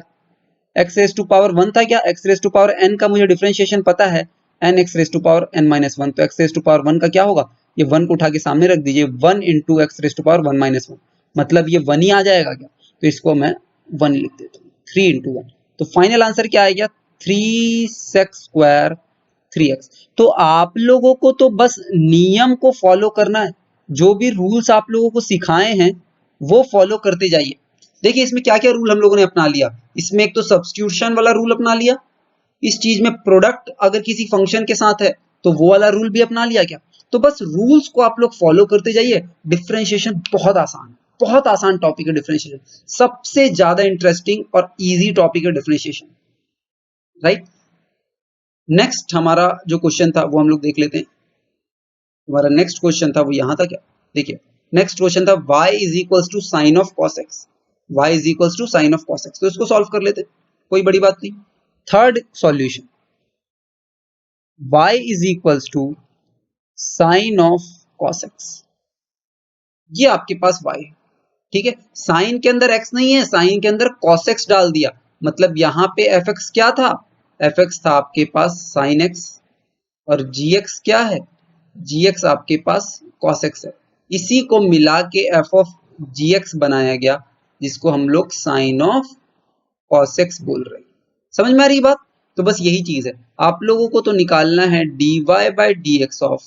A: x रेज टू पावर 1 था क्या, x raise to power n का मुझे डिफरेंशिएशन पता है, n x raise to power n minus 1, तो x रेज टू पावर 1 का क्या होगा, ये 1 को उठा के सामने रख दीजिए, 1 into x raise to power 1 minus 1, मतलब ये 1 ही आ जाएगा क्या, तो इसको मैं 1 लिख देता हूँ, 3 इंटू 1, तो फाइनल आंसर क्या आएगा, 3 sec स्क्वायर 3x। तो आप लोगों को तो बस नियम को फॉलो करना है, जो भी रूल्स आप लोगों को सिखाए हैं वो फॉलो करते जाइए। देखिए इसमें क्या क्या रूल हम लोगों ने अपना लिया, इसमें एक तो सब्स्टिट्यूशन वाला रूल अपना लिया, इस चीज में प्रोडक्ट अगर किसी फंक्शन के साथ है तो वो वाला रूल भी अपना लिया क्या, तो बस रूल्स को आप लोग फॉलो करते जाइए। डिफरेंशिएशन बहुत आसान है, बहुत आसान टॉपिक है डिफरेंशिएशन, सबसे ज्यादा इंटरेस्टिंग और इजी टॉपिक है डिफरेंशिएशन, राइट। नेक्स्ट हमारा जो क्वेश्चन था वो हम लोग देख लेते हैं। हमारा नेक्स्ट क्वेश्चन था वो यहाँ था क्या, देखिए नेक्स्ट क्वेश्चन था y is equals to sine of cos x, y is equals to sine of cos x, तो इसको सॉल्व कर लेते हैं, कोई बड़ी बात नहीं। Third solution, y is equals to sine of cos x, ये आपके पास y है, ठीक है, साइन के अंदर x नहीं है, साइन के अंदर cos x डाल दिया, मतलब यहाँ पे fx क्या था, fx था आपके पास sin x, और gx क्या है, gx आपके पास cos x है, इसी को मिला के f ऑफ gx बनाया गया, जिसको हम लोग साइन ऑफ cos x बोल रहे हैं। समझ में आ रही बात, तो बस यही चीज है, आप लोगों को तो निकालना है dy by dx of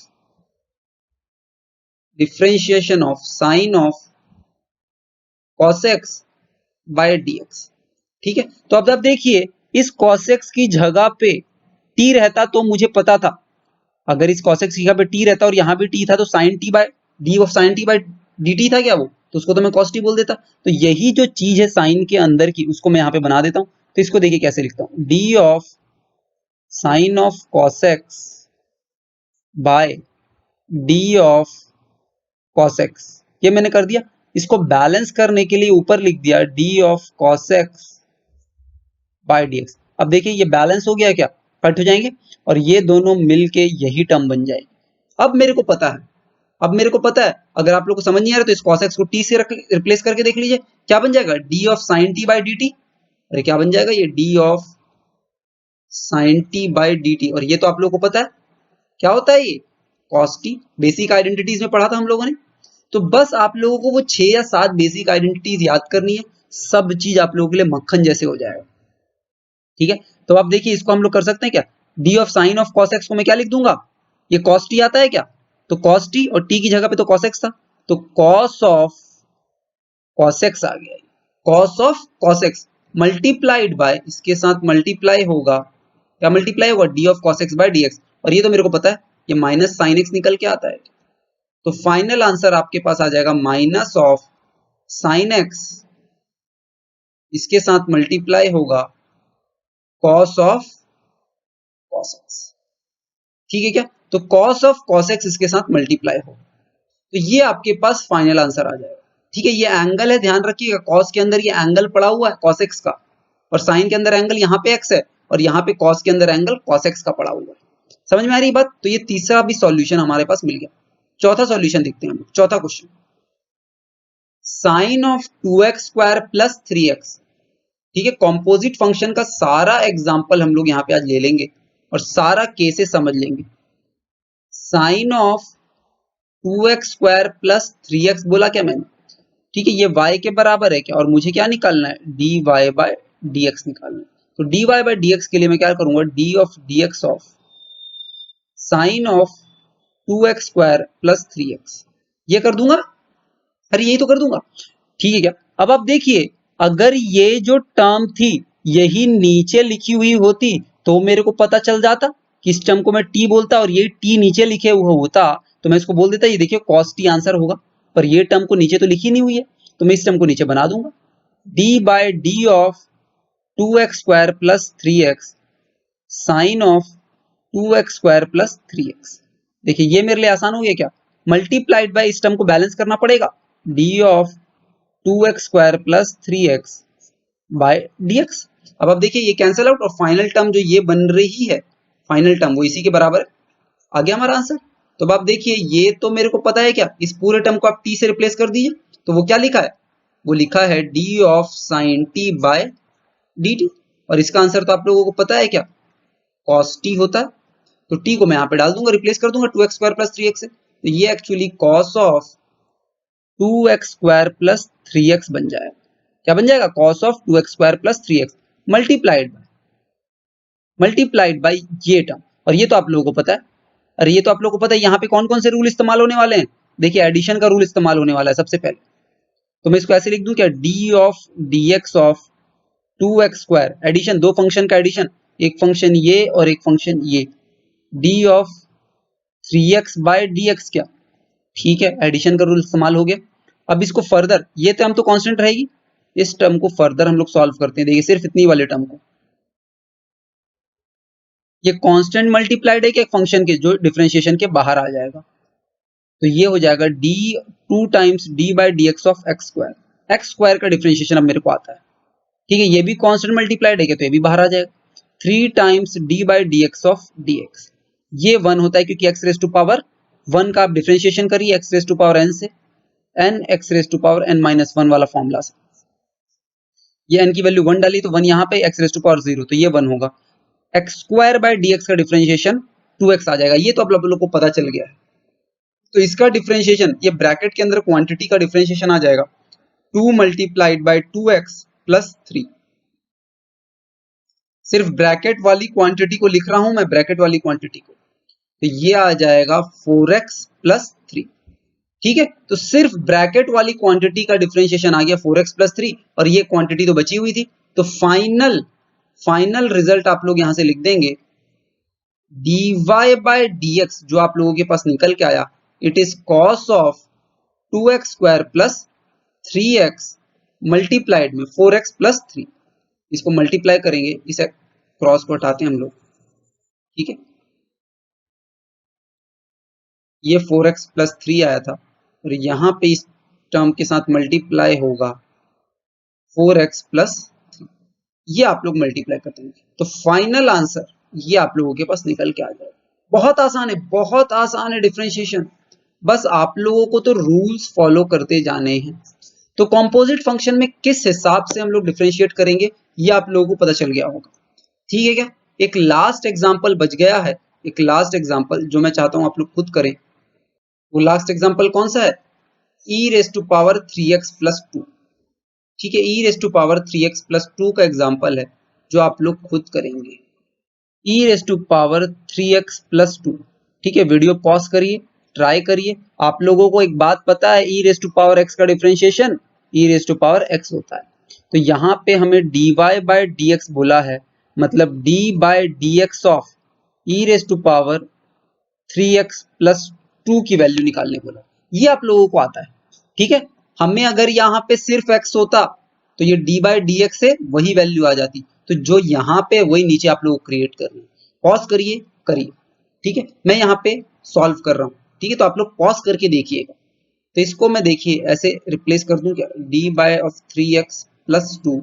A: differentiation of sine of cos x by dx, ठीक है। तो अब देखिए इस cos x की जगह पे t रहता तो मुझे पता था, अगर इस cos x की जगह पे t रहता और यहाँ भी t था तो sin t by d of sin t by dt था क्या वो, तो उसको तो मैं cos t बोल देता। तो यही जो चीज है साइन के अंदर की उसको मैं यहाँ पे बना देता हूँ, तो इसको देखिए कैसे लिखता हूँ, d of sine of cos x by d of cos x, ये मैंने कर दिया। इसको बैलेंस करने के लिए ऊपर लिख दिया d of cos x by dx। अब देखिए ये बैलेंस हो गया क्या, कट हो जाएंगे और ये दोनों मिलके यही टर्म बन जाएगी। अब मेरे को पता है, अगर आप लोग को समझ नहीं आ रहा तो इस cos x को t से रिप्लेस करके देख लीजिए, क्या बन जाएगा, d of sin t by dt, अरे क्या बन जाएगा ये d of sin t by dt, और ये तो आप लोग को पता है क्या होता है, ये cos t, बेसिक आइडेंटिटीज में पढ़ा था हम लोगों ने। तो बस आप लोगों को वो 6 या 7 बेसिक आइडेंटिटीज याद करनी है, सब चीज आप लोगों के लिए मक्खन जैसे हो जाएगा, ठीक है। तो आप देखिए इसको हम लोग कर सकते हैं क्या, d of sine of cos x को मैं क्या लिख दूंगा, ये cos t आता है क्या, तो cos t और t की जगह पे तो cos x था, तो cos ऑफ cos x आ गया, cos of cos x multiplied by, इसके साथ मल्टीप्लाई होगा, क्या मल्टीप्लाई होगा, d of cos x by dx, और ये तो मेरे को पता है ये माइनस साइन x निकल के आता है, तो फाइनल आंसर आपके पास आ जाएगा माइनस ऑफ साइन x, इसके साथ मल्टीप्लाई होगा cos ऑफ cos x, ठीक है क्या, तो cos ऑफ cos x इसके साथ मल्टीप्लाई हो, तो ये आपके पास फाइनल आंसर आ जाएगा, ठीक है। ये एंगल है, ध्यान रखिएगा, cos के अंदर ये एंगल पड़ा हुआ है cos x का, और sin के अंदर एंगल यहाँ पे x है, और यहाँ पे cos के अंदर एंगल cos x का पड़ा हुआ है। समझ में आ रही बात, तो ये तीसरा भी सॉल्यूशन हमारे पास मिल गया। चौथा सॉल्यूशन देखते हैं हम, चौथा question, sine of 2x square plus 3x, ठीक है, कॉम्पोजिट फंक्शन का सारा एग्जाम्पल हम लोग यहाँ पे आज ले लेंगे और सारा केसेस समझ लेंगे। Sign of 2x square plus 3x बोला क्या मैंने, ठीक है, ये y के बराबर है क्या, और मुझे क्या निकालना है, dy बाय dx निकालना है। तो dy बाय dx के लिए मैं क्या करूंगा, d of dx of sine of 2x square plus 3x, ये कर दूंगा, अरे यही तो कर दूंगा, ठीक है क्या। अब आप देखिए, अगर ये जो टर्म थी यही नीचे लिखी हुई होती तो मेरे को पता चल जाता कि इस टर्म को मैं t बोलता और ये t नीचे लिखे हुआ होता तो मैं इसको बोल देता ये देखिए cos t आंसर होगा, पर ये टर्म को नीचे तो लिखी नहीं हुई है तो मैं इस टर्म को नीचे बना दूंगा, d by d of 2x square plus 3x sine of 2x square plus 3x। देखिए ये मेरे लिए आसान हो गया क्या, मल्टीप्लाइड बाय इस टर्म को बैलेंस करना पड़ेगा, d of 2x square plus 3x by dx। अब आप देखिए ये कैंसिल आउट और फाइनल टर्म जो ये बन रही है, फाइनल टर्म वो इसी के बराबर है, आ गया हमारा आंसर। तो अब आप देखिए ये तो मेरे को पता है क्या, इस पूरे टर्म को आप t से रिप्लेस कर दीजिए, तो वो क्या लिखा है, वो लिखा है d of sine t by dt, और इसका आंसर तो आप लोगों को पता है क्या, cos t होता है। तो t को मैं यहाँ पे डाल दूंगा, रिप्लेस कर दूंगा 2x स्क्वायर प्लस 3x से, तो ये actually cos of 2x square plus 3x बन जाएगा। क्या बन जाएगा, cos of 2x square plus 3x multiplied by ये टर्म, और ये तो आप लोगों को पता है, अरे ये तो आप लोगों को पता है यहाँ पे कौन कौन से रूल इस्तेमाल होने वाले हैं, देखिए एडिशन का रूल इस्तेमाल होने वाला है सबसे पहले, तो मैं इसको ऐसे लिख दूं क्या, d of dx of 2x square, addition, दो फंक्शन का एडिशन, एक फंक्शन ये और एक फंक्शन ये, d of 3x by dx, क्या ठीक है, एडिशन का रूल इस्तेमाल हो गया। अब इसको फर्दर, ये टर्म तो कांस्टेंट रहेगी, इस टर्म को फर्दर हम लोग सॉल्व करते हैं, देखिए सिर्फ इतनी वाले टर्म को, ये कांस्टेंट मल्टीप्लाइड है कि एक फंक्शन के जो डिफरेंशिएशन के बाहर आ जाएगा, तो ये हो जाएगा d 2 times d by d x of x square का डिफरेंशिएशन अब मेरे को आता है, ठीक है, ये भी कांस्टेंट मल्टीप्लाइड है क्या, तो ये भी बाहर आ जाएगा, 3 times d by d x of dx, ये 1 होता है क्योंकि x रेज टू पावर 1 का आप डिफरेंशिएशन करिए x raise to power n से, n x raise to power n minus 1 वाला फॉर्मूला से, ये n की वैल्यू 1 डाली तो 1 यहाँ पे, x रेज टू पावर 0 तो ये 1 होगा, x स्क्वायर बाय dx का डिफरेंशिएशन 2x आ जाएगा, ये तो आप लोगों को पता चल गया है। तो इसका डिफरेंशिएशन, ये ब्रैकेट के अंदर क्वांटिटी का डिफरेंशिएशन आ जाएगा 2 मल्टीप्लाइड बाय 2x प्लस 3, सिर्फ ब्रैकेट वाली क्वांटिटी को लिख रहा हूं मैं, ब्रैकेट वाली क्वांटिटी को, तो ये आ जाएगा 4x प्लस 3, ठीक है, तो सिर्फ ब्रैकेट वाली क्वांटिटी का डिफरेंशिएशन आ गया 4x प्लस 3, और ये क्वांटिटी तो बची हुई थी, तो फाइनल रिजल्ट आप लोग यहां से लिख देंगे dy बाय dx, जो आप लोगों के पास निकल के आया, it is cos of 2x square plus 3x multiplied में 4x प्लस 3, इसको मल्टीप्लाई करेंगे, इसे क्रॉस को हटाते हैं हम लोग, ठीक है, ये 4x प्लस 3 आया था और यहाँ पे इस टर्म के साथ मल्टीप्लाई होगा 4x प्लस 3, ये आप लोग मल्टीप्लाई करते हैं, तो फाइनल आंसर ये आप लोगों के पास निकल के आ जाएगा। बहुत आसान है, बहुत आसान है डिफरेंशिएशन, बस आप लोगों को तो रूल्स फॉलो करते जाने हैं। तो कंपोजिट फंक्शन में किस हिसाब से हम लोग डिफरेंशिएट करेंगे ये आप लोगों को पता चल गया होगा, ठीक है क्या। एक लास्ट एग्जांपल बच गया है, एक लास्ट एग्जांपल जो मैं चाहता हूं आप लोग खुद करें, वो लास्ट एग्जांपल कौन सा है, e raise to power 3x plus 2, ठीक है, e raise to power 3x plus 2 का एग्जांपल है जो आप लोग खुद करेंगे, e raise to power 3x plus 2, ठीक है, वीडियो पॉज करिए, ट्राई करिए। आप लोगों को एक बात पता है, e raise to power x का differentiation e raise to power x होता है, तो यहाँ पे हमें dy बाय dx बोला है, मतलब d by dx of e raise to power 3x plus 2 की वैल्यू निकालने बोला, ये आप लोगों को आता है, ठीक है। हमें अगर यहाँ पे सिर्फ x होता तो ये d बाय dx से वही वैल्यू आ जाती, तो जो यहाँ पे वही नीचे आप लोग क्रिएट कर रहे हैं, पॉज करिए, ठीक है, मैं यहाँ पे सॉल्व कर रहा हूँ, ठीक है, तो आप लोग पॉज करके देखिएगा। तो इसको मैं देखिए ऐसे रिप्लेस कर दूं क्या, d by of 3x plus 2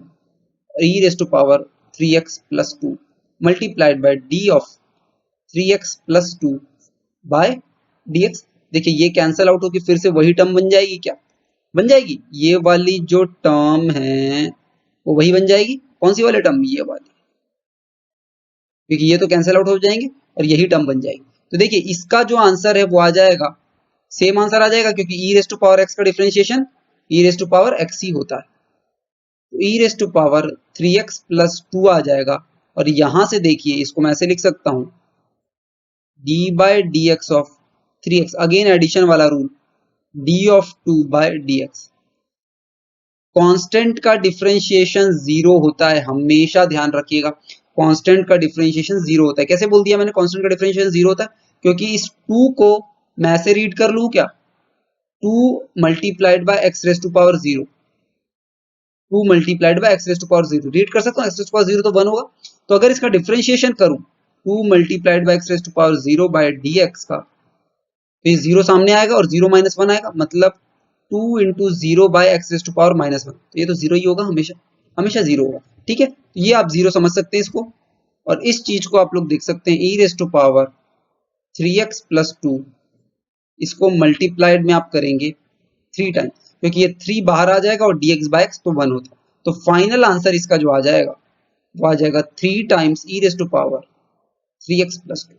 A: e raise to power 3x plus 2 multiplied by d of 3x plus 2 by dx, देखिए ये कैंसल आउट होकर फिर से वही टर्म बन जाएगी, क्या बन जाएगी, ये वाली जो टर्म है वो वही बन जाएगी, कौन सी वाली टर्म? ये वाली, क्योंकि ये तो कैंसिल आउट हो जाएंगे और यही टर्म बन जाएगी। तो देखिए इसका जो आंसर है वो आ जाएगा, सेम आंसर आ जाएगा, क्योंकि e raise to power x का differentiation e raise to power x ही होता है। तो e raise to power 3x plus 2 आ जाएगा, और यहां से देखिए इसको मैं ऐसे लिख सकता हूं, d by d x of 3x, again addition वाला rule, d of 2 by d x. Constant का डिफरेंशिएशन जीरो होता है, हमेशा ध्यान रखिएगा, कांस्टेंट का डिफरेंशिएशन जीरो होता है। कैसे बोल दिया मैंने कांस्टेंट का डिफरेंशिएशन जीरो होता है? क्योंकि इस 2 को मैं ऐसे रीड कर लूं क्या, 2 multiplied by x raise to power 0, 2 multiplied by x raise to power 0 read कर सकता हूं, एक्स रेस टू पावर 0 तो 1 होगा। तो अगर इसका डिफरेंशिएशन करूं 2 multiplied by x raise to power 0 by dx का, तो ये 0 सामने आएगा और 0 माइनस 1 आएगा, मतलब 2 into 0 by x raise to power -1, तो ये तो 0 ही होगा, हमेशा हमेशा 0 होगा। ठीक है, तो ये आप 0 समझ सकते हैं इसको, और इस चीज को आप लोग देख सकते हैं e raise to power 3x plus 2, इसको मल्टीप्लाइड में आप करेंगे 3 टाइम, क्योंकि ये 3 बाहर आ जाएगा और dx बाय x तो 1 होता है। तो फाइनल आंसर इसका जो आ जाएगा वो आ जाएगा 3 times e raise to power 3x plus 2।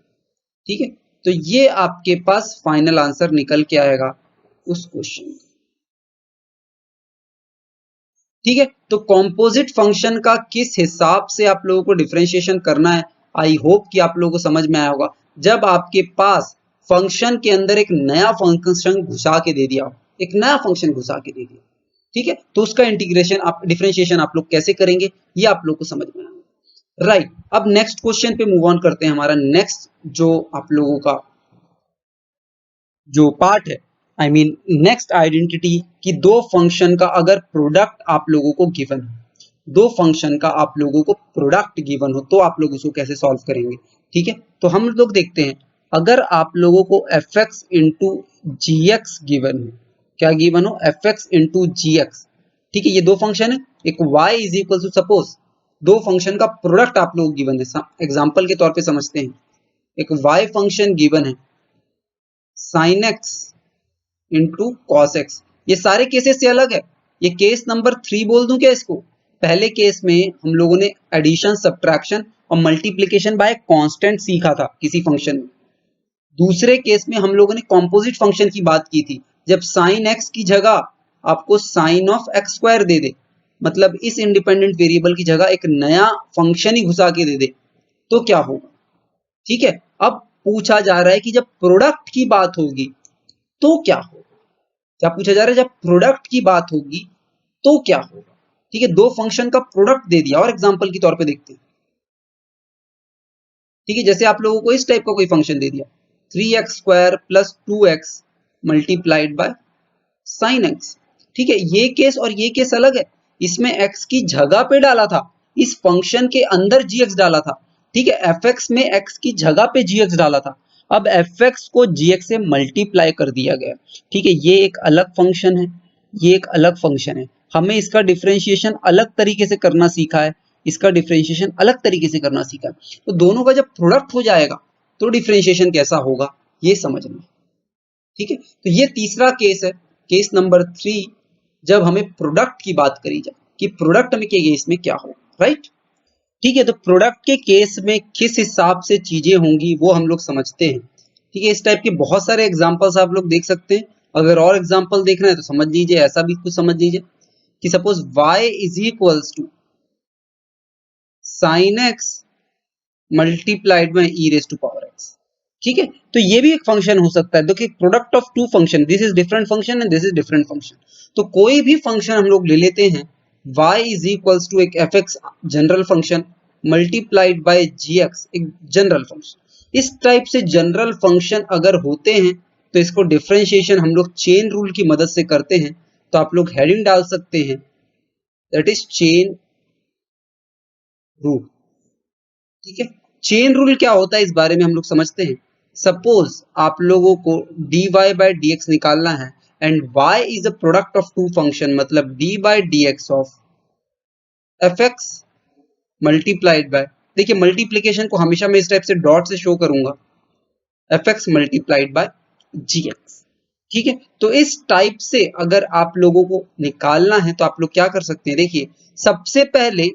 A: ठीक है, तो ये आपके पास फाइनल आंसर निकल के आएगा उस क्वेश्चन का। ठीक है, तो कॉम्पोजिट फंक्शन का किस हिसाब से आप लोगों को डिफरेंशिएशन करना है, आई होप कि आप लोगों को समझ में आया होगा। जब आपके पास फंक्शन के अंदर एक नया फंक्शन घुसा के दे दिया, एक नया फंक्शन घुसा के दे दिया, ठीक है, तो उसका इंटीग्रेशन आप डिफरेंशिएशन आप लोग कैसे करेंगे, ये आप लोग को समझ में आएगा। राइट, अब नेक्स्ट क्वेश्चन पे मूव ऑन करते हैं। हमारा नेक्स्ट जो आप लोगों का जो पार्ट है, आई मीन नेक्स्ट आइडेंटिटी, कि दो फंक्शन का अगर प्रोडक्ट आप लोगों को गिवन हो, दो फंक्शन का आप लोगों को प्रोडक्ट गिवन हो, तो आप लोग उसको कैसे सॉल्व करेंगे। ठीक है, तो हम लोग देखते हैं, अगर आप लोगों को f x into g x given हो, क्या गिवन हो, f x into g x. ठीक है, ये दो फंक्शन है, एक y is equal to, suppose दो फंक्शन का प्रोडक्ट आप लोग गिवन है, एग्जाम्पल के तौर पे समझते हैं, एक y फंक्शन गिवन है sin x into cos x. ये सारे केसेस से अलग है, ये केस नंबर 3 बोल दूं क्या इसको। पहले केस में हम लोगों ने एडिशन, सब्ट्रैक्शन और मल्टीप्लिकेशन बाय कांस्टेंट सीखा था किसी फंक्शन में। दूसरे केस में हम लोगों ने कॉम्पोजिट फंक्शन की बात की थी, जब साइन एक्स की जगह आपको साइन ऑफ एक्स स्क्वायर दे दे, मतलब इस इंडिपेंडेंट वेरिएबल की जगह एक नया फंक्शन ही घुसा के दे दे, तो क्या होगा। ठीक है, अब पूछा जा रहा है कि जब प्रोडक्ट की बात होगी तो क्या होगा। क्या पूछा जा रहा है, जब प्रोडक्ट की बात होगी तो क्या होगा। ठीक है, दो फंक्शन का प्रोडक्ट दे दिया, और एग्जांपल के तौर पे देखते हैं। ठीक है, जैसे आप लोगों को इस टाइप का कोई फंक्शन दे दिया, 3x square plus 2x multiplied by sine x. ठीक है, ये केस और ये केस अलग है, इसमें x की जगह पे डाला था, इस फंक्शन के अंदर gx डाला था। ठीक है, fx में x की जगह पे gx डाला था, अब fx को gx से मल्टीप्लाई कर दिया गया। ठीक है, ये एक अलग फंक्शन है, ये एक अलग फंक्शन है, हमें इसका डिफरेंशिएशन अलग तरीके से करना सीखा है, इसका डिफरेंशिएशन अलग तरीके से करना सीखा है। तो दोनों का जब प्रोडक्ट हो जाएगा तो डिफरेंशिएशन कैसा होगा ये समझना। ठीक है, तो ये तीसरा केस है, केस नंबर 3, जब हमें प्रोडक्ट की बात करी जाए कि प्रोडक्ट में के केस में क्या होगा। राइट, ठीक है, तो प्रोडक्ट के केस में किस हिसाब से चीजें होंगी वो हम लोग समझते हैं। ठीक है, इस टाइप के बहुत सारे एग्जांपल्स आप लोग देख सकते हैं, अगर और एग्जांपल देखना है तो समझ लीजिए, ऐसा भी कुछ समझ लीजिए कि suppose y is equals to sine x multiplied by e raise to power x. ठीक है, तो ये भी एक फंक्शन हो सकता है, देखिए product of two function, this is different function and this is different function. तो कोई भी फंक्शन हम लोग ले लेते हैं, y इज इक्वल्स टू एक f x general function multiplied by g x एक जनरल फंक्शन। इस टाइप से जनरल फंक्शन अगर होते हैं तो इसको डिफरेंशिएशन हम लोग चेन रूल की मदद से करते हैं। तो आप लोग हेडिंग डाल सकते हैं, दैट इज चेन रूल। ठीक है, चेन रूल क्या होता है इस बारे में हम लोग समझते हैं। सपोज आप लोगों को dy बाय dx निकालना है and y is a product of two function, मतलब dy by dx of fx multiplied by, देखिए मल्टीप्लीकेशन को हमेशा मैं इस टाइप से डॉट से शो करूंगा, fx मल्टीप्लाइड बाय gx। ठीक है, तो इस टाइप से अगर आप लोगों को निकालना है तो आप लोग क्या कर सकते हैं, देखिए सबसे पहले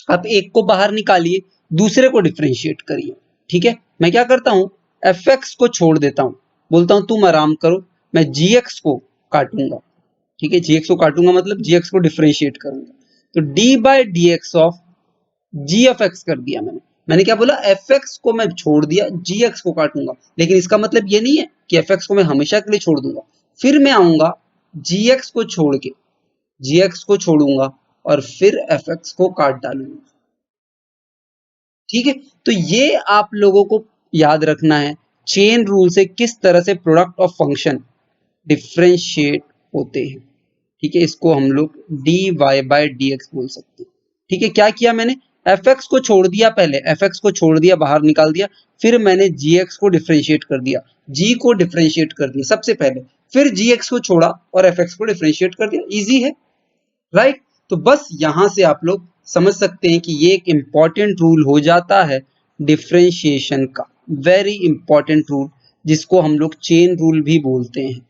A: आप एक को बाहर निकालिए, दूसरे को डिफरेंशिएट करिए। ठीक है, मैं क्या करता हूं, fx को छोड़ देता हूं, बोलता हूं तुम आराम करो, मैं gx को काटूंगा। ठीक है, gx को काटूंगा मतलब gx को डिफरेंशिएट करूंगा। तो d by d x of g of x कर दिया मैंने क्या बोला, fx को मैं छोड़ दिया, gx को काटूंगा। लेकिन इसका मतलब ये नहीं है कि fx को मैं हमेशा के लिए छोड़ दूंगा, फिर मैं आऊंगा gx को छोड़ के, gx को छोड़ूंगा और फिर fx को काट डालूंगा। ठीक है, तो ये आप लोगों को याद रखना है चेन रूल से किस तरह से प्रोडक्ट ऑफ फंक्शन डिफरेंशिएट होते हैं। ठीक है, इसको हम लोग dy बाय dx बोल सकते हैं। ठीक है, क्या किया मैंने, fx को छोड़ दिया, पहले fx को छोड़ दिया, बाहर निकाल दिया, फिर मैंने gx को डिफरेंशिएट कर दिया, g को डिफरेंशिएट कर दिया सबसे पहले, फिर gx को छोड़ा और fx को डिफरेंशिएट कर दिया। इजी है, राइट। तो बस यहां से आप लोग समझ सकते हैं कि ये एक इंपॉर्टेंट रूल हो जाता है डिफरेंशिएशन का, वेरी इंपॉर्टेंट रूल, जिसको हम लोग चेन रूल भी बोलते हैं।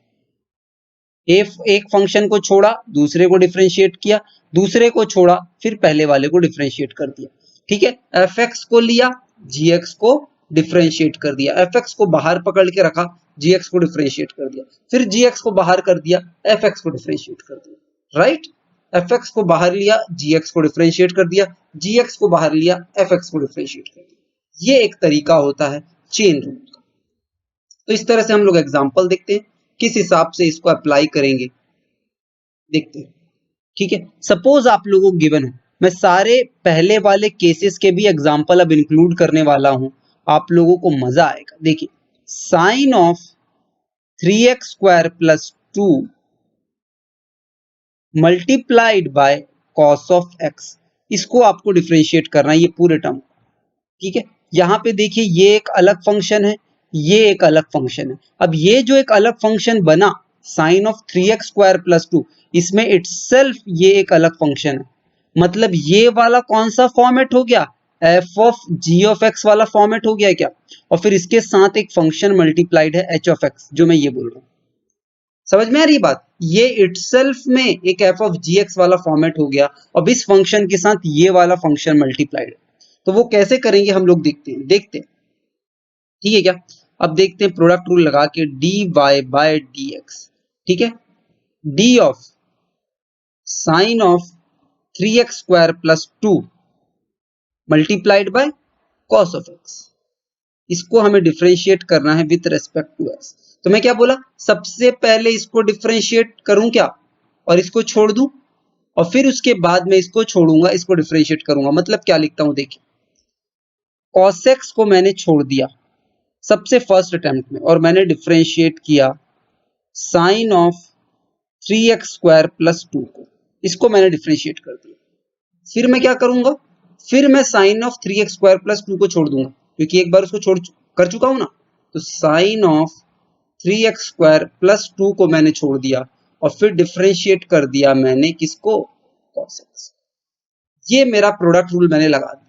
A: एक फंक्शन को छोड़ा, दूसरे को डिफरेंशिएट किया, दूसरे को छोड़ा, फिर पहले वाले को डिफरेंशिएट कर दिया। ठीक है, fx को लिया, gx को डिफरेंशिएट कर दिया, fx को बाहर पकड़ के रखा, gx को डिफरेंशिएट कर दिया, फिर gx को बाहर कर दिया, fx को डिफरेंशिएट कर दिया। राइट, fx को बाहर लिया, gx को डिफरेंशिएट कर दिया, gx को बाहर लिया, fx को डिफरेंशिएट कर दिया। ये एक तरीका होता है चेन रूल का। तो इस तरह से हम लोग एग्जांपल देखते हैं, किस हिसाब से इसको अप्लाई करेंगे देखते हैं। ठीक है, सपोज आप लोगों को गिवन है, मैं सारे पहले वाले केसेस के भी एग्जांपल अब इंक्लूड करने वाला हूं, आप लोगों को मजा आएगा। देखिए, sine of 3x square plus 2 multiplied by cos of x, इसको आपको डिफरेंशिएट करना है, ये पूरे टर्म। ठीक है, यहां पे देखिए ये एक अलग फंक्शन है, ये एक अलग फंक्शन है। अब ये जो एक अलग फंक्शन बना sign of 3x square plus 2, इसमें इटसेल्फ ये एक अलग फंक्शन है, मतलब ये वाला कौन सा फॉर्मेट हो गया, f of g of x वाला फॉर्मेट हो गया क्या, और फिर इसके साथ एक फंक्शन मल्टीप्लाइड है h ऑफ x, जो मैं ये बोल रहा हूं। समझ में आ रही बात, ये इटसेल्फ में एक f ऑफ gx वाला फॉर्मेट हो गया, अब इस फंक्शन के साथ ये वाला फंक्शन मल्टीप्लाइड है। तो वो कैसे करेंगे हम लोग देखते हैं। ठीक है क्या, अब देखते हैं प्रोडक्ट रूल लगा के dy बाय dx। ठीक है, d of sine of 3x square plus 2 multiplied by cos of x, इसको हमें डिफरेंशिएट करना है विथ रेस्पेक्ट टू x। तो मैं क्या बोला, सबसे पहले इसको डिफरेंशिएट करूं क्या, और इसको छोड़ दूं, और फिर उसके बाद में इसको छोड़ूंगा, इसको डिफरेंशिएट करूंगा। मतलब क्या लिखता हूं देखिए, cos x को मैंने छोड़ दिया सबसे फर्स्ट अटेम्प्ट में, और मैंने डिफरेंशिएट किया sign of 3x square plus 2 को, इसको मैंने डिफरेंशिएट कर दिया। फिर मैं क्या करूंगा, फिर मैं sign of 3x square plus 2 को छोड़ दूंगा, क्योंकि एक बार उसको छोड़ कर चुका हूं ना। तो sign of 3x square plus 2 को मैंने छोड़ दिया, और फिर डिफरेंशिएट कर दिया मैंने किसको, cos x। ये मेरा प्रोडक्ट रूल मैंने लगा दिया।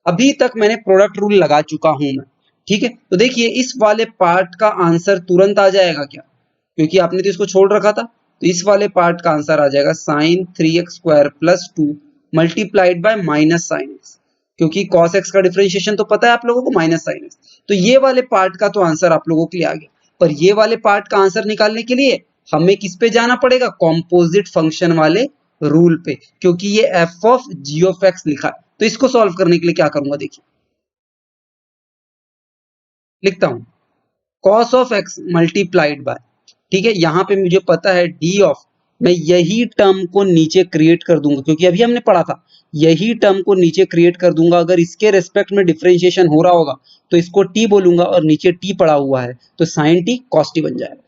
A: अभी तक मैंने प्रोडक्ट रूल लगा चुका हूं मैं। ठीक है, तो देखिए इस वाले पार्ट का आंसर तुरंत आ जाएगा क्या, क्योंकि आपने तो इसको छोड़ रखा था। तो इस वाले पार्ट का आंसर आ जाएगा sine 3x square plus 2 multiplied by minus sine x, क्योंकि cos x का डिफरेंशिएशन तो पता है आप लोगों को, माइनस साइन एक्स। तो ये वाले पार्ट का तो आंसर आप लोगों के लिए आ गया, पर ये वाले पार्ट का आंसर निकालने के लिए हमें किस पे जाना पड़ेगा, कॉम्पोजिट फंक्शन वाले रूल पे, क्योंकि ये f of g of x लिखा है। तो इसको सॉल्व करने के लिए क्या करूंगा, देखिए लिखता हूं cos of x multiplied by, ठीक है, यहां पे मुझे पता है d ऑफ, मैं यही टर्म को नीचे क्रिएट कर दूंगा, क्योंकि अभी हमने पढ़ा था, यही टर्म को नीचे क्रिएट कर दूंगा। अगर इसके रेस्पेक्ट में डिफरेंशिएशन हो रहा होगा तो इसको t बोलूंगा, और नीचे t पड़ा हुआ है तो sin t cos t बन जाएगा।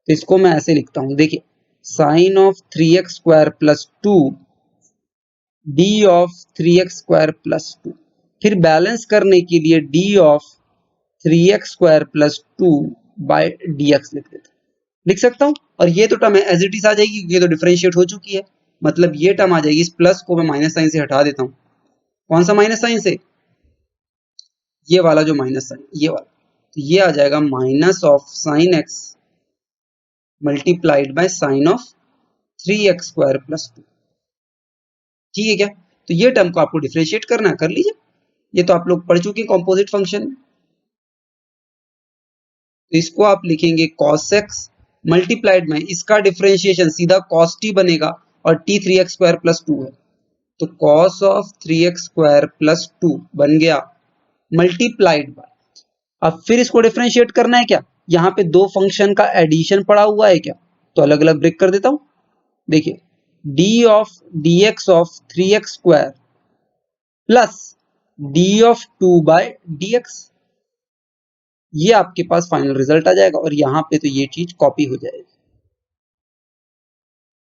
A: तो इसको मैं ऐसे लिखता हूं, देखिए sine of 3x square plus 2 d of 3x square plus 2, फिर बैलेंस करने के लिए d of 3x square plus 2 by dx लिख सकता हूं। और ये तो टर्म एज इट इज आ जाएगी, ये तो डिफरेंशिएट हो चुकी है, मतलब ये टर्म आ जाएगी। इस प्लस को मैं माइनस साइन से हटा देता हूं। कौन सा माइनस साइन से, ये वाला जो माइनस साइन, ये वाला, तो ये आ जाएगा minus of sine x multiplied by sine of 3x square plus 2। ठीक है क्या, तो ये टर्म को आपको डिफरेंशिएट करना है, कर लीजिए। ये तो आप लोग पढ़ चुके हैं कॉम्पोजिट फंक्शन में। तो इसको आप लिखेंगे cos x मल्टीप्लाइड में इसका डिफरेंशिएशन सीधा cos t बनेगा और t 3x स्क्वायर प्लस 2 है, तो cos of 3x square plus 2 बन गया मल्टीप्लाइड बाय। अब फिर इसको डिफरेंशिएट करना है क्या, यहाँ पे दो फंक्शन का एडिशन पड़ा हुआ है क्या, तो अलग अलग ब्रेक कर देता हूं। देखिए d of dx of 3x square plus d of 2 by dx, ये आपके पास फाइनल रिजल्ट आ जाएगा और यहाँ पे तो ये चीज कॉपी हो जाएगी,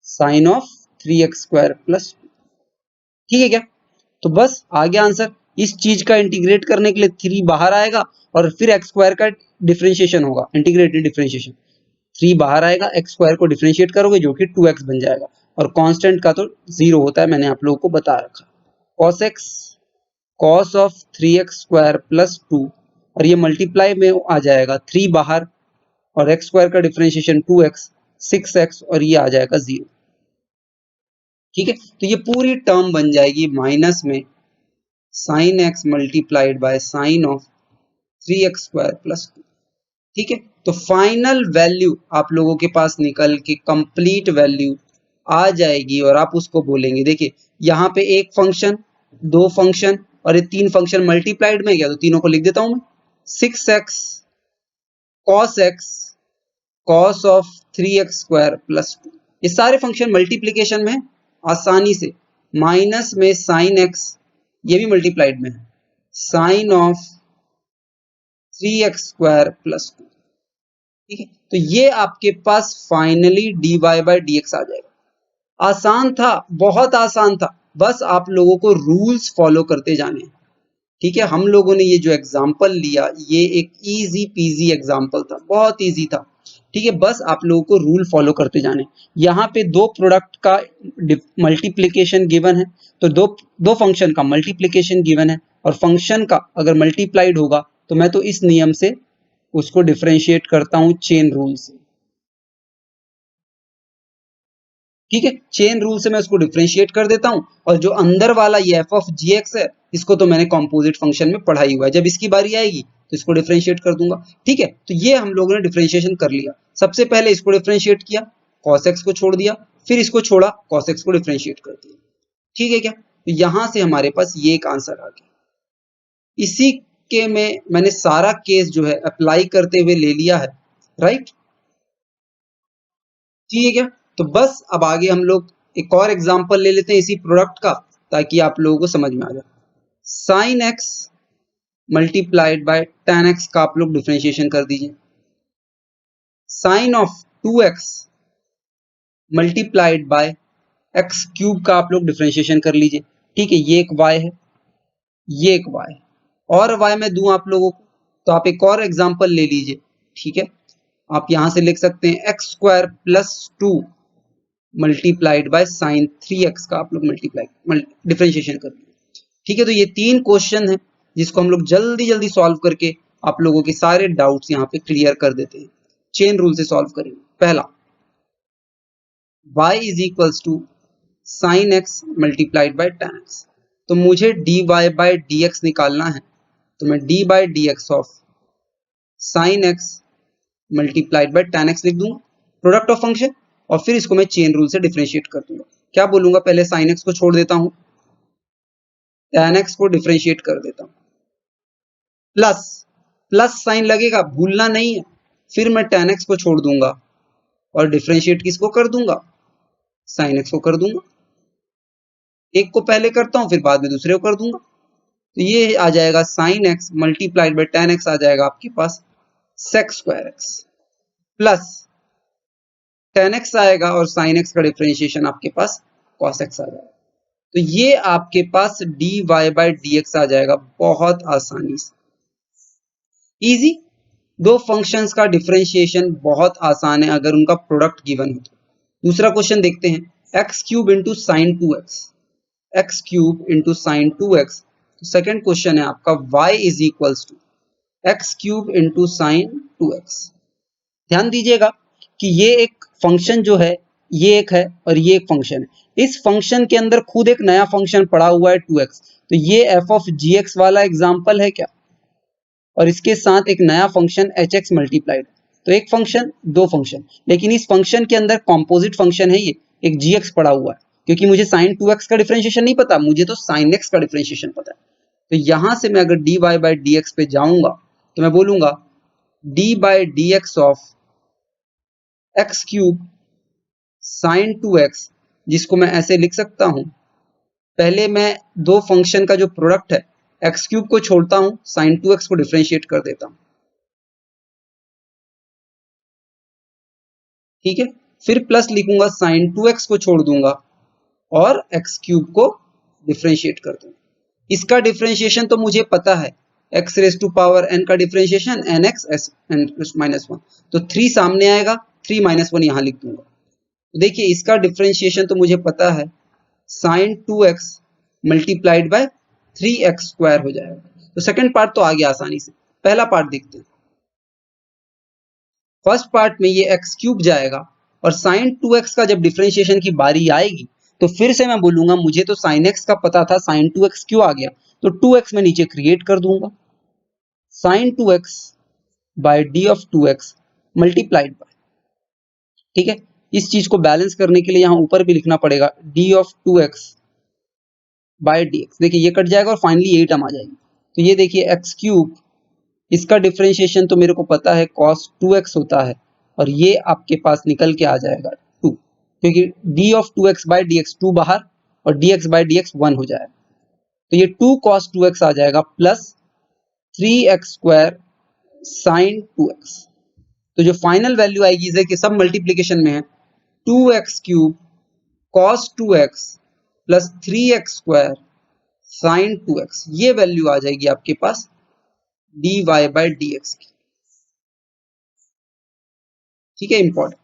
A: sign of 3x square plus, ठीक है क्या। तो बस आ गया आंसर। इस चीज का इंटीग्रेट करने के लिए 3 बाहर आएगा और फिर एक्स स्क्वायर का डिफरेंशिएशन होगा, इंटीग्रेटेड डिफरेंशिएशन। 3 बाहर आएगा, एक्स स्क्वायर को डिफरेंशिएट करोगे जो कि 2x बन जाएगा और कांस्टेंट का तो 0 होता है, मैंने आप लोगों को बता रखा। cos x cos of 3x square plus 2 और ये मल्टीप्लाई में आ जाएगा 3 बाहर और एक्स स्क्वायर का डिफरेंशिएशन 2x 6x और ये आ जाएगा 0, ठीक है। तो ये पूरी टर्म बन जाएगी माइनस में sign x multiplied by sine of 3x square plus 2, ठीक है। तो फाइनल वैल्यू आप लोगों के पास निकल के कंप्लीट वैल्यू आ जाएगी और आप उसको बोलेंगे। देखिए यहाँ पे एक फंक्शन, दो फंक्शन और ये 3 फंक्शन मल्टीप्लाइड में गया, तो तीनों को लिख देता हूं मैं। 6x cos x cos of 3x square plus 2, ये सारे फंक्शन मल्टीप्लीकेशन में आसानी से, माइनस में साइन x, ये भी मल्टीप्लाइड में है, sign of 3x square plus 2, ठीक है। तो ये आपके पास फाइनली dy बाय dx आ जाएगा। आसान था, बहुत आसान था, बस आप लोगों को रूल्स फॉलो करते जाने हैं, ठीक है। हम लोगों ने ये जो एग्जाम्पल लिया ये एक इजी पीजी एग्जाम्पल था, बहुत इजी था, ठीक है। बस आप लोगों को रूल फॉलो करते जाने। यहाँ पे दो प्रोडक्ट का मल्टीप्लिकेशन गिवन है, तो दो फंक्शन का मल्टीप्लिकेशन गिवन है और फंक्शन का अगर मल्टीप्लाइड होगा तो मैं तो इस नियम से उसको डिफरेंशिएट करता हूं, चेन रूल से, ठीक है। चेन रूल से मैं उसको डिफरेंशिएट कर देता हूं और जो अंदर वाला ये एफ ऑफ जी एक्स है इसको तो मैंने कॉम्पोजिट फंक्शन में पढ़ा ही हुआ है, जब इसकी बारी आएगी तो इसको डिफरेंशिएट कर दूंगा, ठीक है। तो ये हम लोगों ने डिफरेंशिएशन कर लिया। सबसे पहले इसको डिफरेंशिएट किया, cos x को छोड़ दिया, फिर इसको छोड़ा, cos x को डिफरेंशिएट कर दिया, ठीक है क्या। तो यहां से हमारे पास ये एक आंसर आ गया। इसी के में मैंने सारा केस जो है अप्लाई करते हुए ले लिया है, राइट, ठीक है क्या। तो बस अब आगे हम लोग एक और एग्जांपल ले लेते हैं इसी प्रोडक्ट का, ताकि आप लोगों को समझ में आ जाए। Sine x multiplied by tan x का आप लोग डिफरेंशिएशन कर दीजिए। Sine of 2x multiplied by x cube का आप लोग डिफरेंशिएशन कर लीजिए, ठीक है। ये एक y है, ये एक y और y मैं दूं आप लोगों को, तो आप एक और एग्जांपल ले लीजिए, ठीक है। आप यहां से लिख सकते हैं x square plus 2 multiplied by sine 3x का आप लोग डिफरेंशिएशन कर लीजिए, ठीक है। तो ये 3 क्वेश्चन है जिसको हम लोग जल्दी जल्दी सॉल्व करके आप लोगों के सारे डाउट्स यहाँ पे क्लियर कर देते हैं। चेन रूल से सॉल्व करेंगे। पहला, y is equals to sine x multiplied by tan x, तो मुझे dy बाय dx निकालना है, तो मैं d by dx of sine x multiplied by tan x लिख दूंगा, प्रोडक्ट ऑफ फंक्शन, और फिर इसको मैं चेन रूल से डिफरेंशिएट कर दूंगा। क्या बोलूंगा, पहले साइन एक्स को छोड़ देता हूं, tan x को डिफरेंशिएट कर देता हूं, प्लस प्लस साइन लगेगा, भूलना नहीं है, फिर मैं tan x को छोड़ दूंगा और डिफरेंशिएट किसको कर दूंगा, साइन x को कर दूंगा। एक को पहले करता हूं फिर बाद में दूसरे को कर दूंगा, तो ये आ जाएगा sign x multiplied by tan x आ जाएगा आपके पास sec square x, plus tan x आएगा और sin x का डिफरेंशिएशन आपके पास cos x आ जाएगा। तो ये आपके पास dy बाय dx आ जाएगा, बहुत आसानी से, इजी। दो फंक्शंस का डिफरेंशिएशन बहुत आसान है अगर उनका प्रोडक्ट गिवन हो तो। दूसरा क्वेश्चन देखते हैं, x cube into sine 2x, x cube into sine 2x। तो सेकेंड क्वेश्चन है आपका y is equals to x cube into sine 2x। ध्यान दीजिएगा कि ये एक फंक्शन जो है ये एक है और ये एक फंक्शन है। इस फंक्शन के अंदर खुद एक नया फंक्शन पड़ा हुआ है 2x, तो ये एफ ऑफ जी एक्स वाला एग्जाम्पल है क्या? और इसके साथ एक नया फंक्शन एच एक्स मल्टीप्लाइड, तो एक फंक्शन दो फंक्शन, लेकिन इस फंक्शन के अंदर कॉम्पोजिट फंक्शन है, ये एक जी एक्स पड़ा हुआ है, क्योंकि मुझे साइन 2x का डिफरेंशिएशन नहीं पता, मुझे तो साइन x का डिफरेंशिएशन पता है। तो यहां से मैं अगर dy बाई डी एक्स पे जाऊंगा तो मैं बोलूंगा d by d x of X cube sign 2x, जिसको मैं ऐसे लिख सकता हूं, पहले मैं दो फंक्शन का जो प्रोडक्ट है एक्स क्यूब को छोड़ता हूं, साइन 2x को डिफरेंशिएट कर देता हूं, ठीक है। फिर प्लस लिखूंगा, साइन 2x को छोड़ दूंगा और एक्स क्यूब को डिफरेंशिएट कर दूंगा। इसका डिफरेंशिएशन तो मुझे पता है, x raise to power n का differentiation n x s n minus one, तो 3 सामने आएगा, 3 माइनस वन यहां लिख दूंगा। तो देखिए इसका डिफरेंशिएशन तो मुझे पता है, sign 2x multiplied bye 3x square हो जाएगा। तो सेकंड पार्ट तो आ गया आसानी से, पहला पार्ट देखते हैं। फर्स्ट पार्ट में ये एक्स क्यूब जाएगा और साइन 2x का जब डिफरेंशिएशन की बारी आएगी तो फिर से मैं बोलूंगा मुझे तो साइन x का पता था, साइन 2x क्यों आ गया, तो 2x में नीचे क्रिएट कर दूंगा, sine 2x by d of 2x multiplied by, ठीक है। इस चीज को बैलेंस करने के लिए यहां ऊपर भी लिखना पड़ेगा d of 2x by d x, देखिए ये कट जाएगा और फाइनली यही टर्म आ जाएगी। तो ये देखिए एक्स क्यूब, इसका डिफरेंशिएशन तो मेरे को पता है cos 2x होता है, और ये आपके पास निकल के आ जाएगा 2, क्योंकि d of 2x by d x 2 बाहर और dx बाई डी एक्स 1 हो जाएगा, तो ये 2 cos 2x आ जाएगा plus 3x square sine 2x। तो जो फाइनल वैल्यू आएगी इसे कि सब मल्टीप्लीकेशन में है, 2x cube cos 2x plus 3x square sine 2x, ये वैल्यू आ जाएगी आपके पास dy बाई डी एक्स की, ठीक है। Important,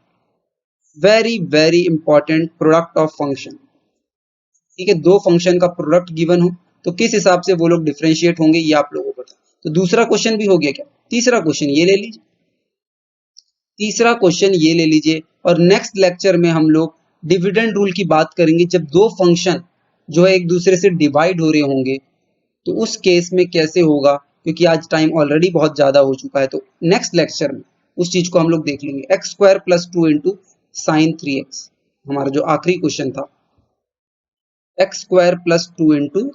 A: very very important, product of function, ठीक है। दो फंक्शन का प्रोडक्ट गिवन हो तो किस हिसाब से वो लोग डिफरेंशिएट होंगे ये आप लोगों को पता। तो दूसरा क्वेश्चन भी हो गया क्या? तीसरा क्वेश्चन ये ले लीजिए, तीसरा क्वेश्चन ये ले लीजिए, और नेक्स्ट लेक्चर में हम लोग डिविडेंड रूल की बात करेंगे। जब दो फंक्शन जो है एक दूसरे से डिवाइड हो रहे होंगे तो उस केस में कैसे होगा, क्योंकि आज टाइम ऑलरेडी बहुत ज्यादा हो चुका है, तो नेक्स्ट लेक्चर में उस चीज को हम लोग देख लेंगे। X square plus 2 into sine 3x, हमारा जो आखिरी क्वेश्चन था, x square plus 2 into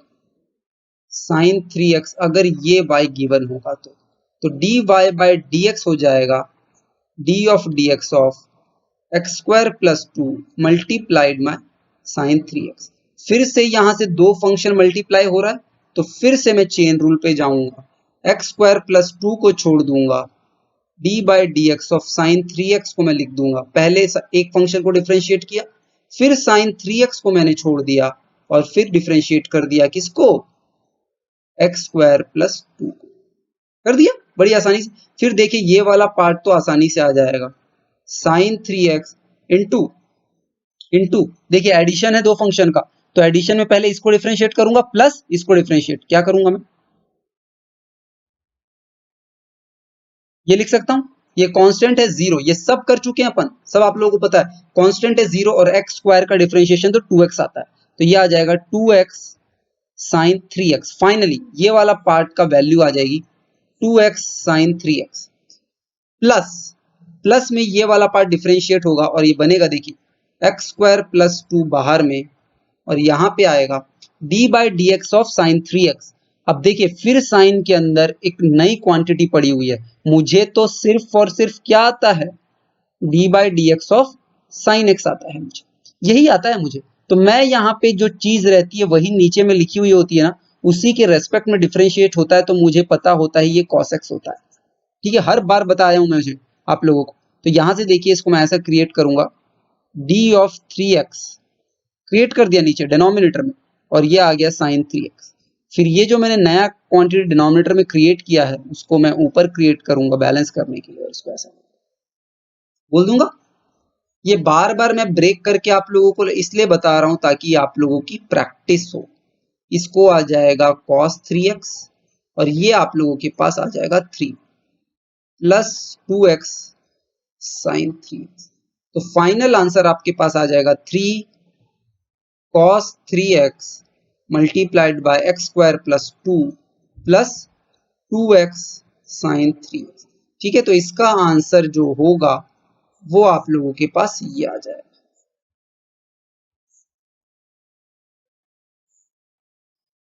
A: sine 3x, अगर ये y गिवन होगा तो dy बाई डी एक्स हो जाएगा d of dx of x square plus 2 multiplied में साइन 3x। फिर से यहां से दो फंक्शन मल्टीप्लाई हो रहा है, तो फिर से मैं चेन रूल पे जाऊंगा, एक्स स्क्वायर प्लस 2 को छोड़ दूंगा, d by d x of sign 3x को मैं लिख दूंगा। पहले एक फंक्शन को डिफरेंशिएट किया, फिर साइन 3x को मैंने छोड़ दिया और फिर डिफरेंशिएट कर दिया किसको, एक्स स्क्वायर प्लस 2 को कर दिया बड़ी आसानी से। फिर देखिए ये वाला पार्ट तो आसानी से आ जाएगा, साइन 3x इंटू इंटू, देखिए एडिशन है दो फंक्शन का, तो एडिशन में पहले इसको डिफरेंशिएट करूंगा प्लस इसको डिफरेंशिएट, क्या करूंगा मैं, ये लिख सकता हूं, ये कांस्टेंट है 0, ये सब कर चुके हैं अपन, सब आप लोगों को पता है कांस्टेंट है 0 और एक्स स्क्वायर का डिफरेंशिएशन तो 2x आता है, तो ये आ जाएगा 2x साइन 3x। फाइनली ये वाला पार्ट का वैल्यू आ जाएगी 2x sign 3x, plus plus में ये वाला पार्ट डिफरेंशिएट होगा और ये बनेगा, देखिए एक्स स्क्वायर प्लस 2 बाहर में और यहां पे आएगा d by d x of sign 3x। अब देखिए फिर साइन के अंदर एक नई क्वांटिटी पड़ी हुई है, मुझे तो सिर्फ और सिर्फ क्या आता है, d by d x of sign x आता है, मुझे यही आता है मुझे। तो मैं यहाँ पे जो चीज रहती है वही नीचे में लिखी हुई होती है ना, उसी के रेस्पेक्ट में डिफरेंशिएट होता है, तो मुझे पता होता है ये cos x होता है, ठीक है। हर बार बताया हूं मैं मुझे आप लोगों को। तो यहां से देखिए इसको मैं ऐसा क्रिएट करूंगा, d ऑफ 3x क्रिएट कर दिया नीचे डिनोमिनेटर में, और ये आ गया साइन 3x। फिर ये जो मैंने नया क्वांटिटी डिनोमिनेटर में क्रिएट किया है उसको मैं ऊपर क्रिएट करूंगा बैलेंस करने के लिए, और इसको ऐसा बोल दूंगा। ये बार बार मैं ब्रेक करके आप लोगों को इसलिए बता रहा हूं ताकि आप लोगों की प्रैक्टिस हो। इसको आ जाएगा cos 3x और ये आप लोगों के पास आ जाएगा 3 प्लस 2x साइन 3x। तो फाइनल आंसर आपके पास आ जाएगा 3 cos 3x multiplied by x square plus 2 plus 2x sin 3x। ठीक है, तो इसका आंसर जो होगा वो आप लोगों के पास ये आ जाएगा।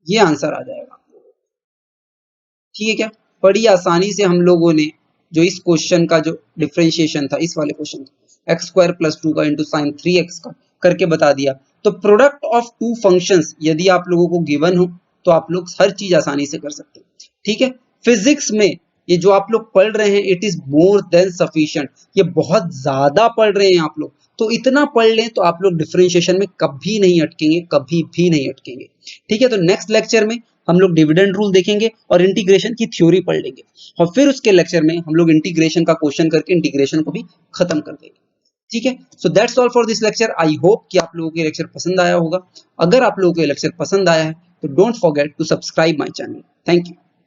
A: ये आंसर आ जाएगा। ठीक है क्या? बड़ी आसानी से हम लोगों ने जो इस क्वेश्चन का जो डिफरेंशिएशन था, इस वाले क्वेश्चन का एक्स स्क्वायर प्लस 2 का इंटू साइन 3x का करके बता दिया। तो प्रोडक्ट ऑफ टू फंक्शंस यदि आप लोगों को गिवन हो तो आप लोग हर चीज आसानी से कर सकते हैं। ठीक है, फिजिक्स में ये जो आप लोग पढ़ रहे हैं it is more than sufficient. ये बहुत ज्यादा पढ़ रहे हैं आप लोग, तो इतना पढ़ लें तो आप लोग डिफरेंशिएशन में कभी नहीं अटकेंगे, कभी भी नहीं अटकेंगे। ठीक है, तो नेक्स्ट लेक्चर में हम लोग डिविडेंड रूल देखेंगे और इंटीग्रेशन की थ्योरी पढ़ लेंगे, और फिर उसके लेक्चर में हम लोग इंटीग्रेशन का क्वेश्चन करके इंटीग्रेशन को भी खत्म कर देंगे। ठीक है, so that's all for this lecture. I hope कि आप लोगों को लेक्चर पसंद आया होगा। अगर आप लोगों को लेक्चर पसंद आया है तो don't forget to subscribe my channel. Thank you.